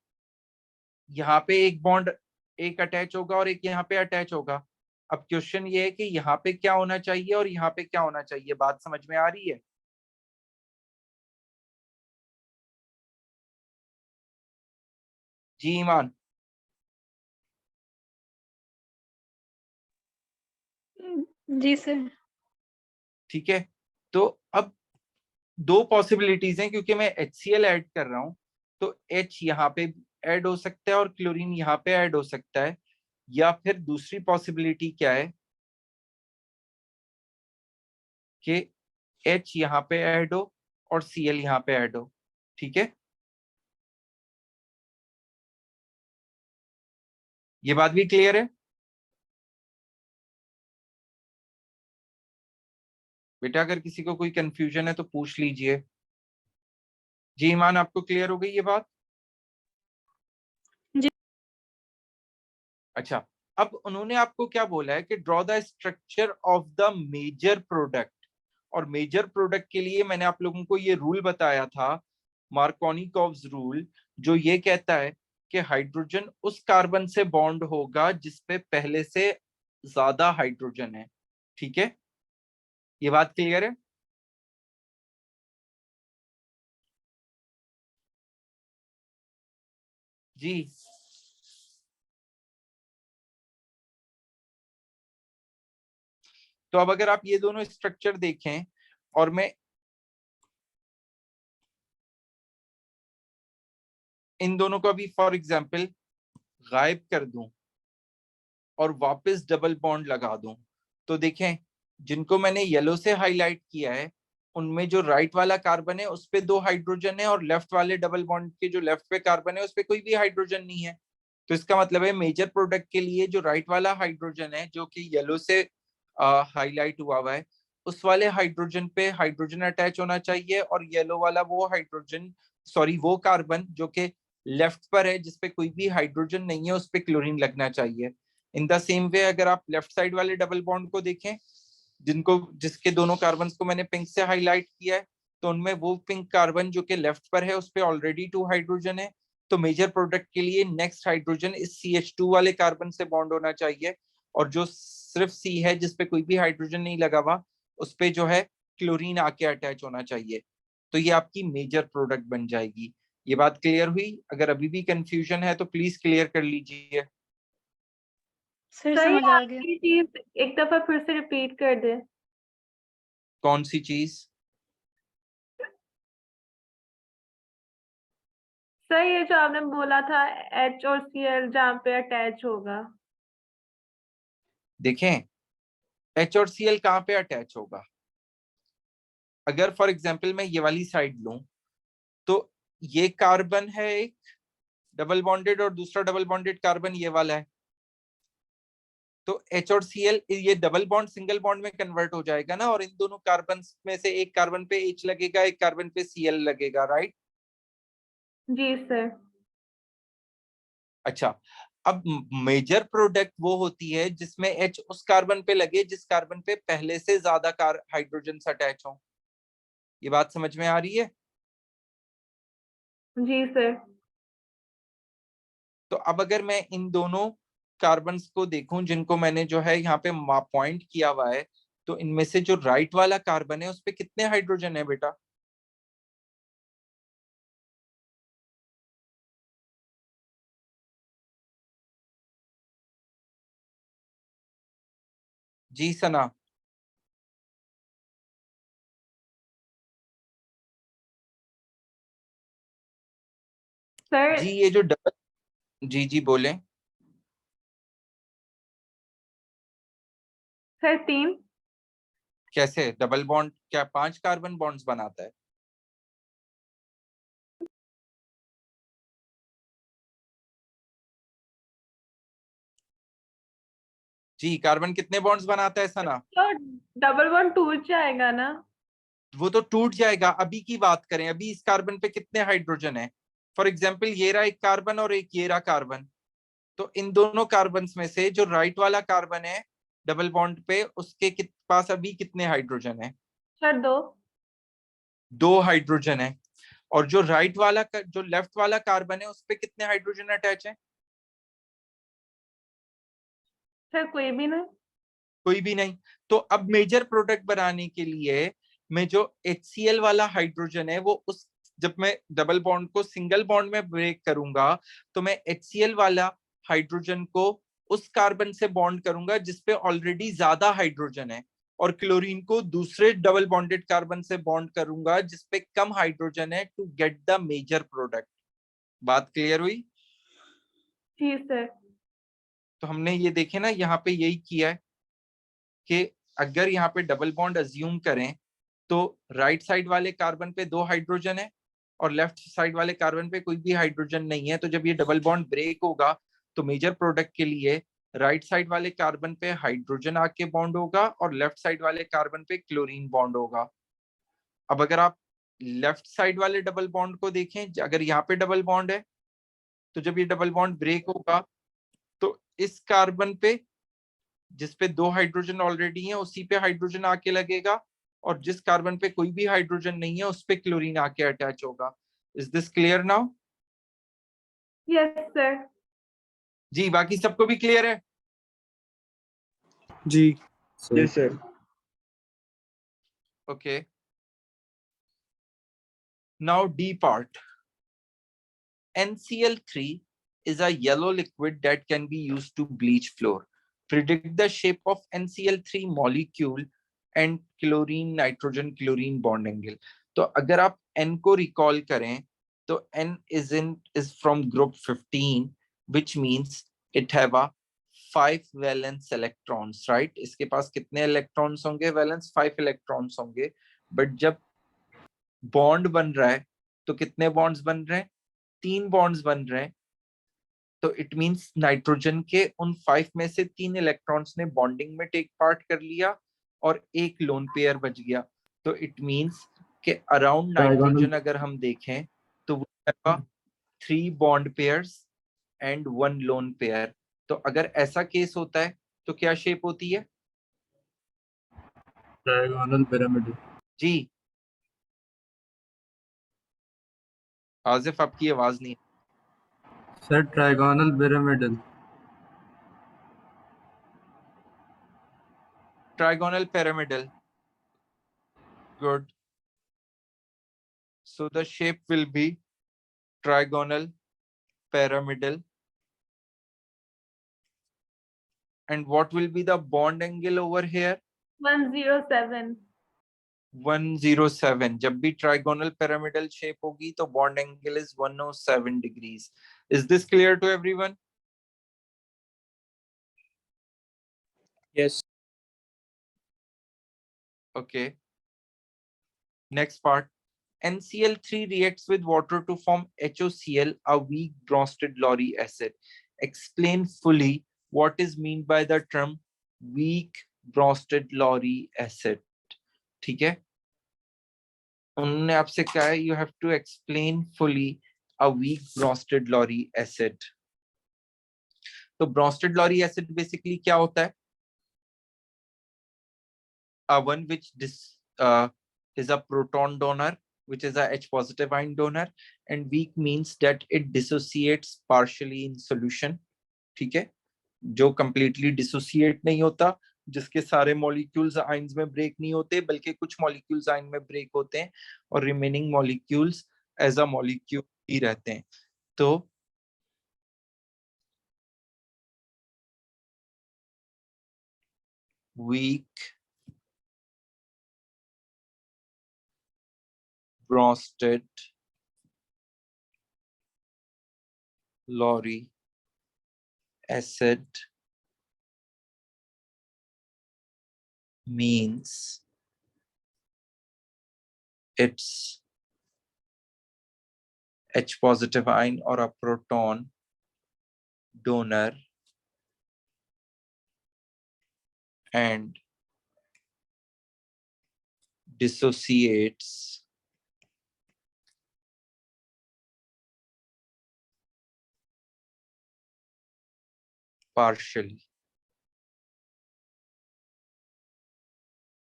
यहाँ पे एक बॉन्ड एक अटैच होगा और एक यहाँ पे अटैच होगा। अब क्वेश्चन ये है कि यहाँ पे क्या होना चाहिए और यहाँ पे क्या होना चाहिए। बात समझ में आ रही है? जी ईमान? जी सर। ठीक है, तो अब दो पॉसिबिलिटीज हैं, क्योंकि मैं HCl ऐड कर रहा हूं तो H यहाँ पे ऐड हो सकता है और क्लोरीन यहाँ पे ऐड हो सकता है, या फिर दूसरी पॉसिबिलिटी क्या है कि H यहाँ पे ऐड हो और Cl यहाँ पे ऐड हो। ठीक है, ये बात भी क्लियर है बेटा? अगर किसी को कोई कंफ्यूजन है तो पूछ लीजिए। जी ईमान, आपको क्लियर हो गई ये बात? जी। अच्छा, अब उन्होंने आपको क्या बोला है कि draw the structure of the major product, और मेजर प्रोडक्ट के लिए मैंने आप लोगों को ये रूल बताया था, मार्कोनिकॉव्स रूल, जो ये कहता है कि हाइड्रोजन उस कार्बन से बॉन्ड होगा जिसपे पहले से ज्यादा हाइड्रोजन है। ठीक है, ये बात क्लियर है? जी, तो अब अगर आप ये दोनों स्ट्रक्चर देखें और मैं इन दोनों को अभी फॉर एग्जांपल गायब कर दूं और वापस डबल बॉन्ड लगा दूं, तो देखें जिनको मैंने येलो से हाईलाइट किया है उनमें जो राइट वाला कार्बन है उस पे दो हाइड्रोजन है, और लेफ्ट वाले डबल बॉन्ड के जो लेफ्ट पे कार्बन है उस पे कोई भी हाइड्रोजन नहीं है। तो इसका मतलब है मेजर प्रोडक्ट के लिए जो राइट वाला हाइड्रोजन है जो कि येलो से हाईलाइट हुआ है, उस वाले हाइड्रोजन पे हाइड्रोजन अटैच होना चाहिए, और येलो वाला वो हाइड्रोजन, सॉरी वो कार्बन जो कि लेफ्ट पर है जिसपे कोई भी हाइड्रोजन नहीं है उस पे क्लोरीन लगना चाहिए। इन द सेम वे अगर आप लेफ्ट साइड वाले डबल बॉन्ड को देखें जिसके दोनों कार्बन को मैंने पिंक से हाईलाइट किया है, तो उनमें वो पिंक कार्बन जो कि लेफ्ट पर है उस पे ऑलरेडी 2 हाइड्रोजन है। तो मेजर प्रोडक्ट के लिए नेक्स्ट हाइड्रोजन इस CH2 वाले कार्बन से बॉन्ड होना चाहिए, और जो सिर्फ C है जिसपे कोई भी हाइड्रोजन नहीं लगा हुआ उस पे जो है क्लोरीन आके अटैच होना चाहिए। तो ये आपकी मेजर प्रोडक्ट बन जाएगी। ये बात क्लियर हुई? अगर अभी भी कंफ्यूजन है तो प्लीज क्लियर कर लीजिए। सर सही, समझ आ आप गया। ये चीज एक दफा फिर से रिपीट कर दे। कौन सी चीज? सही है जो आपने बोला था H और Cl जहाँ पे अटैच होगा। देखें H और Cl कहाँ पे अटैच होगा? अगर फॉर एग्जाम्पल मैं ये वाली साइड लूं तो ये कार्बन है एक डबल बॉन्डेड और दूसरा डबल बॉन्डेड कार्बन ये वाला है। तो H और Cl ये डबल बॉन्ड सिंगल बॉन्ड में कन्वर्ट हो जाएगा ना, और इन दोनों कार्बन में से एक कार्बन पे H लगेगा, एक कार्बन पे Cl लगेगा, राइट? जी सर। अच्छा, अब मेजर प्रोडक्ट वो होती है जिसमें H उस कार्बन पे लगे जिस कार्बन पे पहले से ज्यादा हाइड्रोजन अटैच हो। ये बात समझ में आ रही है? जी सर। तो अब अगर मैं इन दोनों कार्बन्स को देखूं जिनको मैंने जो है यहाँ पे पॉइंट किया हुआ है, तो इनमें से जो राइट वाला कार्बन है उस पे कितने हाइड्रोजन है बेटा? जी सना। सर जी ये जो डबल, जी जी बोले। सर 3। कैसे डबल बॉन्ड क्या 5 कार्बन बॉन्ड्स बनाता है? जी कार्बन कितने बॉन्ड्स बनाता है सना? तो डबल वन टूट जाएगा ना? वो तो टूट जाएगा। अभी की बात करें, अभी इस कार्बन पे कितने हाइड्रोजन है? फॉर एग्जाम्पल ये रहा एक कार्बन और एक ये रहा कार्बन, तो इन दोनों कार्बन में से जो राइट वाला कार्बन है डबल बॉन्ड पे, उसके पास अभी कितने हाइड्रोजन है? सर 2। 2 हाइड्रोजन है। और जो राइट वाला जो लेफ्ट वाला कार्बन है उस पे कितने हाइड्रोजन अटैच है? सर कोई भी नहीं। कोई भी नहीं। तो अब मेजर प्रोडक्ट बनाने के लिए मैं जो HCl वाला हाइड्रोजन है वो उस, जब मैं डबल बॉन्ड को सिंगल बॉन्ड में ब्रेक करूंगा तो मैं HCl वाला हाइड्रोजन को उस कार्बन से बॉन्ड करूंगा जिसपे ऑलरेडी ज्यादा हाइड्रोजन है, और क्लोरीन को दूसरे डबल बॉन्डेड कार्बन से बॉन्ड करूंगा जिसपे कम हाइड्रोजन है, to get the major product. बात क्लियर हुई? जी सर। तो हमने ये देखे ना यहाँ पे यही किया है कि अगर यहाँ पे डबल बॉन्ड अज्यूम करें तो राइट साइड वाले कार्बन पे 2 हाइड्रोजन है और लेफ्ट साइड वाले कार्बन पे कोई भी हाइड्रोजन नहीं है, तो जब ये डबल बॉन्ड ब्रेक होगा तो मेजर प्रोडक्ट के लिए राइट साइड वाले कार्बन पे हाइड्रोजन आके बॉन्ड होगा और लेफ्ट साइड वाले कार्बन पे क्लोरीन बॉन्ड होगा। अब अगर आप लेफ्ट साइड वाले डबल बॉन्ड को देखें, अगर यहाँ पे डबल बॉन्ड है तो जब ये डबल बॉन्ड ब्रेक होगा तो इस कार्बन पे जिसपे 2 हाइड्रोजन ऑलरेडी है उसी पे हाइड्रोजन आके लगेगा, और जिस कार्बन पे कोई भी हाइड्रोजन नहीं है उस पे क्लोरीन आके अटैच होगा। Is this clear now? Yes sir. जी बाकी सबको भी क्लियर है? जी जी sir. Okay, now D part. NCl3 is a yellow liquid that can be used to bleach floor. Predict the shape of NCl3 molecule and chlorine nitrogen chlorine bond angle. तो अगर आप N को recall करें तो N is from group 15, which means it have a 5 valence electrons, right? इसके पास कितने electrons होंगे? valence 5 electrons होंगे। but जब bond बन रहा है तो कितने bonds बन रहे हैं? 3 बॉन्ड्स बन रहे हैं। तो इट मींस नाइट्रोजन के उन 5 में से 3 इलेक्ट्रॉन्स ने बॉन्डिंग में टेक पार्ट कर लिया और एक लोन पेयर बच गया। तो इट मींस कि अराउंड नाइट्रोजन अगर हम देखें तो वो 3 bond pairs and 1 lone pair. तो अगर ऐसा केस होता है तो क्या शेप होती है? Trigonal pyramid. जी आसिफ आपकी आवाज नहीं। Sir trigonal pyramidal. Trigonal pyramidal, good. So the shape will be trigonal pyramidal. And what will be the bond angle over here? 107। 107. जब भी trigonal pyramidal shape होगी तो bond angle is 107 degrees. Is this clear to everyone? Yes Okay. Next part. NCl3 reacts with water to form HOCl, a weak bronsted laurie acid. Explain fully what is mean by the term weak Bronsted Lowry acid? ठीक है, उन्होंने आपसे कहा है you have to explain fully a weak Bronsted Lowry acid. तो Bronsted Lowry acid basically क्या होता है? A one which is a proton donor, which is a H positive ion donor, and weak means that it dissociates partially in solution. ठीक है, जो completely dissociate नहीं होता, जिसके सारे molecules ions में break नहीं होते, बल्कि कुछ molecules ion में break होते हैं और remaining molecules as a molecule ही रहते हैं. तो weak Bronsted Lowry acid means it's H positive ion or a proton donor and dissociates partially.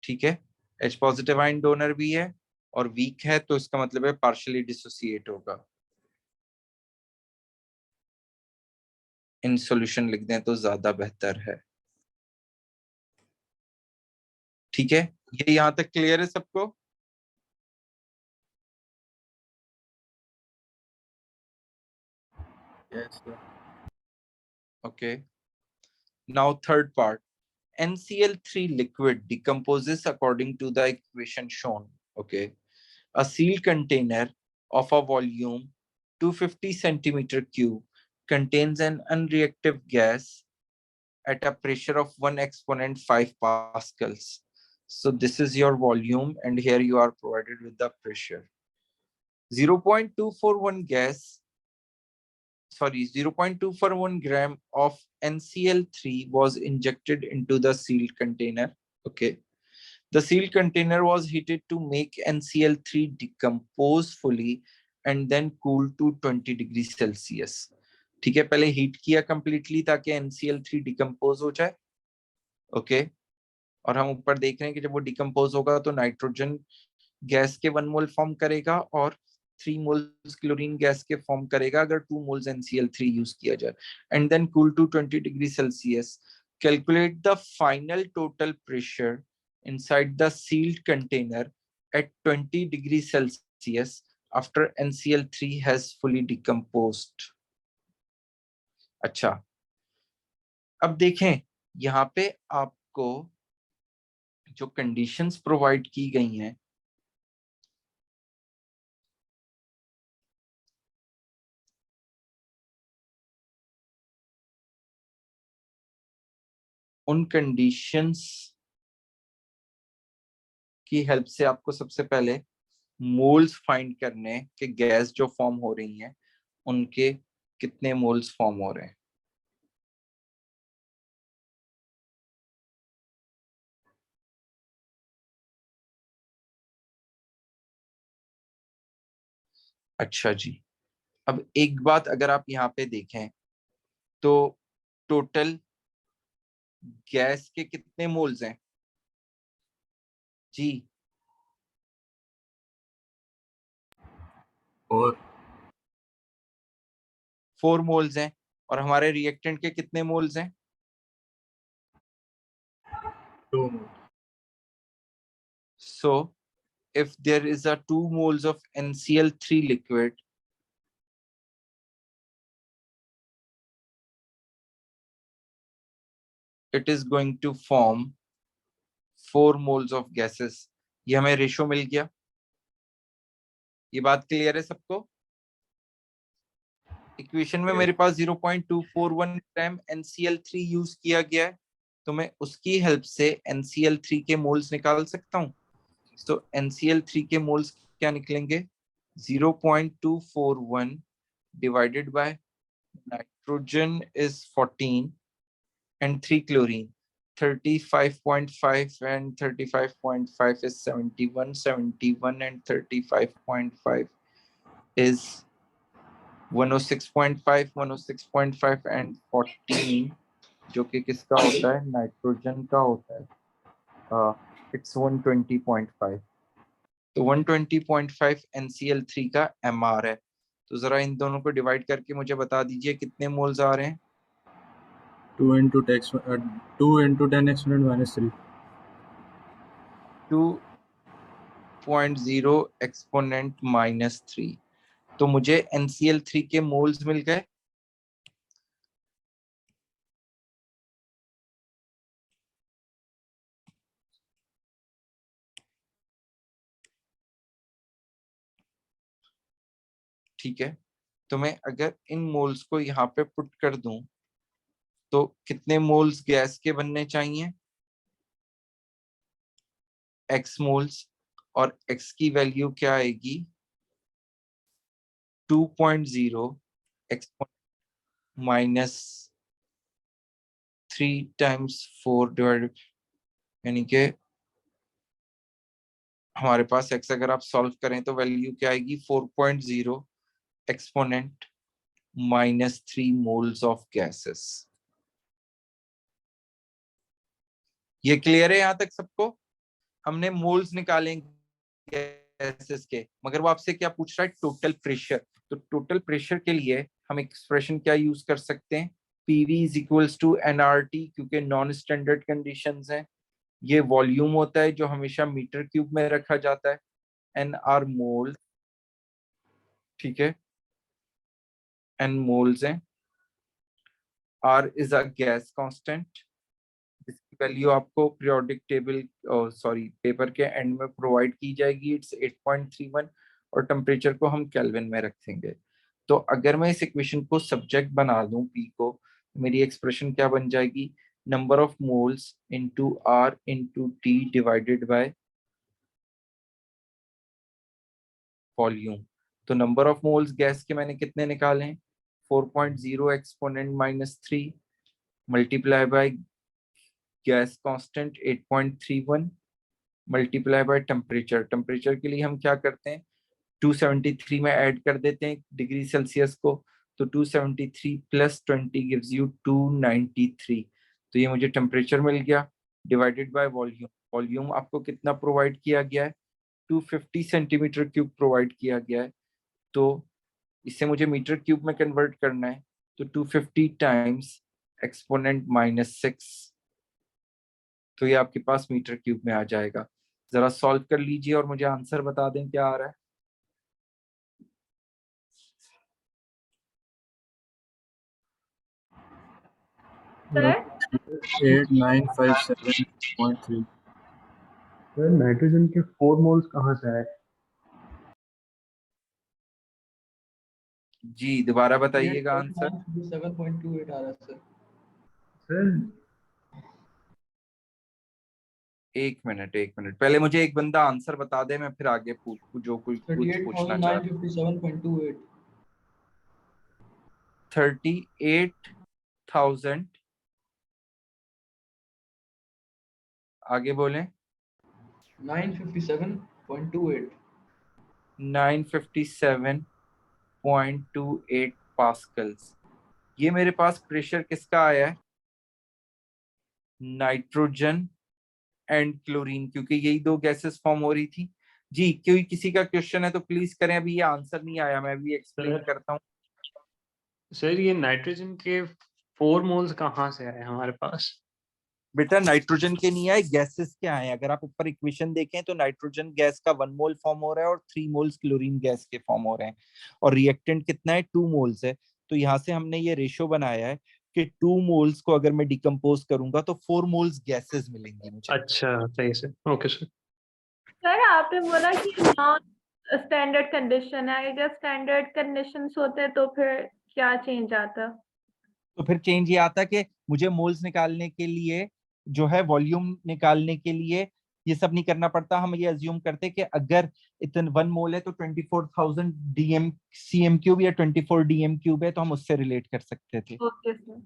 ठीक है, H positive ion donor भी है और weak है, तो इसका मतलब है partially dissociate होगा. इन solution लिख दें तो ज्यादा बेहतर है. ठीक है, ये यहां तक क्लियर है सबको? Yes, sir. Okay. Now third part. NCl3 liquid decomposes according to the equation shown. Okay. A sealed container of a volume 250 centimeter cube contains an unreactive gas at a pressure of 1 exponent 5 pascals. So this is your volume, and here you are provided with the pressure. 0.241 gram of NCl3 was injected into the sealed container. Okay. The sealed container was heated to make NCl3 decompose fully and then cool to 20 degrees Celsius. ठीक है, पहले heat किया completely ताकि NCl3 decompose हो जाए. Okay, और हम ऊपर देख रहे हैं कि जब वो डिकम्पोज होगा तो नाइट्रोजन गैस के 1 मोल फॉर्म करेगा और 3 मोल्स क्लोरीन गैस के फॉर्म करेगा अगर 2 मोल्स NCl3 यूज किया जाए. And then cool to 20 degree Celsius. Calculate the final total pressure inside the sealed container at 20 degrees Celsius after NCl3 has fully decomposed. अच्छा, अब देखें यहाँ पे आपको जो कंडीशंस प्रोवाइड की गई हैं उन कंडीशंस की हेल्प से आपको सबसे पहले मोल्स फाइंड करने कि गैस जो फॉर्म हो रही हैं उनके कितने मोल्स फॉर्म हो रहे हैं. अच्छा जी, अब एक बात अगर आप यहाँ पे देखें तो टोटल गैस के कितने मोल्स हैं जी? 4 मोल्स हैं. और हमारे रिएक्टेंट के कितने मोल्स हैं? 2 moles. So if there is a 2 moles of NCl3 liquid, it is going to form 4 moles of gases. ये हमें रेशो मिल गया. ये बात क्लियर है सबको? इक्वेशन में मेरे पास 0.241 ग्राम NCl3 यूज किया गया है, तो मैं उसकी हेल्प से NCl3 के मोल्स निकाल सकता हूँ. तो NCl3 के मोल्स क्या निकलेंगे? 0.241 divided by nitrogen is 14 and 3 chlorine. 35.5 and 35.5 is 71. 71 and 35.5 is 106.5. 106.5 and 14, जो कि किसका होता है, नाइट्रोजन का होता है, it's 120.5. तो 120.5 NCl3 का MR है। तो जरा इन दोनों को डिवाइड करके मुझे बता दीजिए कितने मोल्स आ रहे हैं। 2 into 10 exponent minus 3. 2.0 एक्सपोनेंट -3। तो मुझे NCl3 के मोल्स मिल गए। ठीक है, तो मैं अगर इन मोल्स को यहाँ पे पुट कर दूं तो कितने मोल्स गैस के बनने चाहिए, x मोल्स, और x की वैल्यू क्या आएगी, 2.0 एक्सपोनेंट -3 टाइम्स 4 डिवाइडेड, यानी कि हमारे पास x अगर आप सॉल्व करें तो वैल्यू क्या आएगी, 4.0 एक्सपोनेंट -3 मोल्स ऑफ गैसेस। ये क्लियर है यहाँ तक सबको? हमने मोल्स निकाले गैसेस के, मगर वो आपसे क्या पूछ रहा है, टोटल प्रेशर। तो टोटल प्रेशर के लिए हम एक्सप्रेशन क्या यूज कर सकते हैं, PV is equals to nRT, क्योंकि नॉन स्टैंडर्ड कंडीशंस हैं। ये वॉल्यूम होता है जो हमेशा मीटर क्यूब में रखा जाता है, NR मोल, ठीक है, N मोल्स हैं, R is a gas constant, इसकी वैल्यू आपको पीरियोडिक टेबल, सॉरी, पेपर के एंड में प्रोवाइड की जाएगी, इट्स 8.31, और टेम्परेचर को हम केल्विन में रखेंगे। तो अगर मैं इस इक्वेशन को सब्जेक्ट बना दूं P को, मेरी एक्सप्रेशन क्या बन जाएगी, number of moles into R into T divided by volume. तो नंबर ऑफ मोल्स गैस के मैंने कितने निकाले हैं, 4.0 exponent -3 multiply by gas constant 8.31 multiply by temperature. Temperature के लिए हम क्या करते हैं, 273 में ऐड कर देते हैं डिग्री सेल्सियस को, तो 273 प्लस 20 गिव्स यू 293। तो ये मुझे टेम्परेचर मिल गया, डिवाइडेड बाय वॉल्यूम। वॉल्यूम आपको कितना प्रोवाइड किया गया है, 250 सेंटीमीटर क्यूब प्रोवाइड किया गया है। तो इसे मुझे मीटर क्यूब में कन्वर्ट करना है, तो 250 टाइम्स एक्सपोनेंट -6, तो ये आपके पास मीटर क्यूब में आ जाएगा। जरा सॉल्व कर लीजिए और मुझे आंसर बता दें क्या आ रहा है। सर 8957.3. सर नाइट्रोजन के 4 मोल्स कहाँ से आए? जी दोबारा बताइएगा आंसर। 7.28 आ रहा है सर। सर एक मिनट पहले मुझे एक बंदा आंसर बता दे, मैं फिर आगे जो कुछ पूछना चाह रहा हूं। 38,957.28। 38,000, आगे बोलें। 957.28। 957.28 पास्कल्स। ये मेरे पास प्रेशर किसका आया है, नाइट्रोजन एंड क्लोरीन, क्योंकि यही दो गैसेस फॉर्म हो रही थी। जी कोई किसी का क्वेश्चन है तो प्लीज करें, अभी ये आंसर नहीं आया, मैं भी एक्सप्लेन करता हूँ। सर ये नाइट्रोजन के 4 मोल्स कहाँ से आए हमारे पास? बेटा नाइट्रोजन के नहीं आए, गैसेस के आए। अगर आप ऊपर इक्वेशन देखें तो नाइट्रोजन गैस का 1 मोल फॉर्म हो रहा है और 3 मोल्स क्लोरीन गैस के फॉर्म हो रहे हैं, और रिएक्टेंट कितना है, 2 मोल्स है। तो यहाँ से हमने ये रेशो बनाया है कि 2 मोल्स को अगर मैं डिकम्पोज करूंगा तो 4 मोल्स गैसेस मिलेंगी मुझे। अच्छा सही से, ओके सर। सर आपने बोला कि नॉन स्टैंडर्ड कंडीशन है, अगर स्टैंडर्ड कंडीशंस होते तो फिर क्या चेंज आता? तो फिर चेंज ये आता कि मुझे मोल्स निकालने के लिए जो है, वॉल्यूम निकालने के लिए ये सब नहीं करना पड़ता। हम ये अज्यूम करते कि अगर इतना 1 मोल है तो 24,000 DM CM क्यूब या 24 DM क्यूब है, तो हम उससे रिलेट कर सकते थे। Okay sir.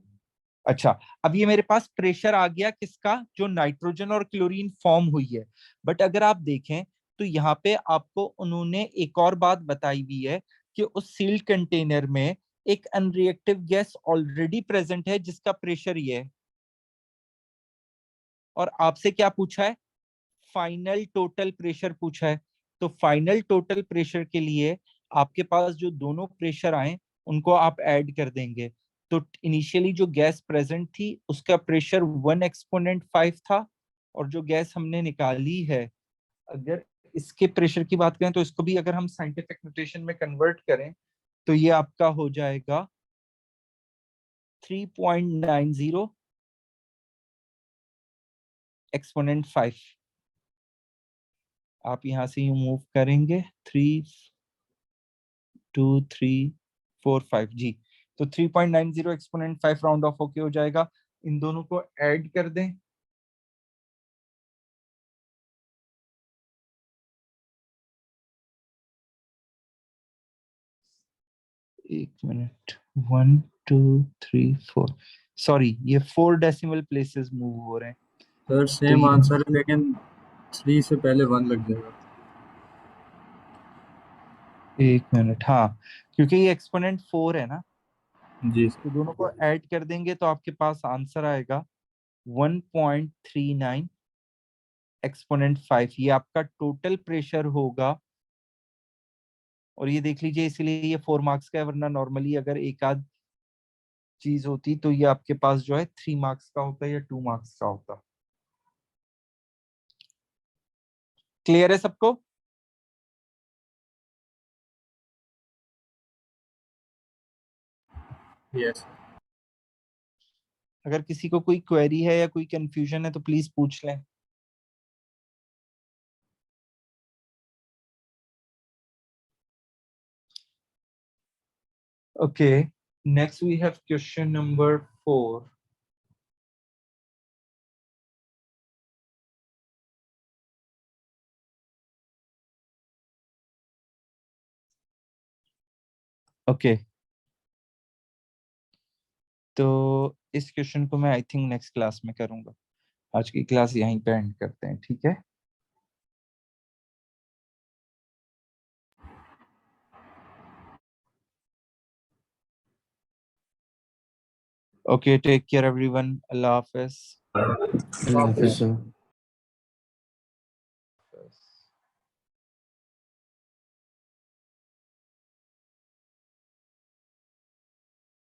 अच्छा, अब ये मेरे पास प्रेशर आ गया किसका, जो नाइट्रोजन और क्लोरीन फॉर्म हुई है। बट अगर आप देखें तो यहाँ पे आपको उन्होंने एक और बात बताई हुई है कि उस सील्ड कंटेनर में एक अनरिएक्टिव गैस ऑलरेडी प्रेजेंट है जिसका प्रेशर ये है, और आपसे क्या पूछा है, फाइनल टोटल प्रेशर पूछा है। तो फाइनल टोटल प्रेशर के लिए आपके पास जो दोनों प्रेशर आए उनको आप ऐड कर देंगे। तो इनिशियली जो गैस प्रेजेंट थी उसका प्रेशर 1 एक्सपोनेंट 5 था, और जो गैस हमने निकाली है, अगर इसके प्रेशर की बात करें तो इसको भी अगर हम साइंटिफिक नोटेशन में कन्वर्ट करें तो ये आपका हो जाएगा 3.90 एक्सपोनेंट 5। आप यहां से यूं मूव करेंगे 3 2 3 4 5 जी, तो 3.90 एक्सपोनेंट 5 राउंड ऑफ होके हो जाएगा। इन दोनों को ऐड कर दें, एक मिनट, 1 2 3 4, सॉरी ये 4 डेसिमल प्लेसेस मूव हो रहे हैं। सर सेम ये- आंसर है लेकिन 3 से पहले 1 लग जाएगा। एक मिनट, हाँ, क्योंकि ये एक्सपोनेंट 4 है ना, जी सर। तो दोनों को ऐड कर देंगे तो आपके पास आंसर आएगा 1.39 एक्सपोनेंट 5। ये आपका टोटल प्रेशर होगा। और ये देख लीजिए, इसीलिए ये 4 मार्क्स का है, वरना नॉर्मली अगर एक आध चीज होती तो ये आपके पास जो है 3 मार्क्स का होता या 2 मार्क्स का होता। क्लियर है सबको? यस। अगर किसी को कोई क्वेरी है या कोई कंफ्यूजन है तो प्लीज पूछ लें। Okay, next we have question number 4. Okay, तो इस क्वेश्चन को मैं आई थिंक नेक्स्ट क्लास में करूंगा। आज की क्लास यहीं पे एंड करते हैं, ठीक है? Okay, take care everyone. Allah Hafiz. Allah Hafiz, sir.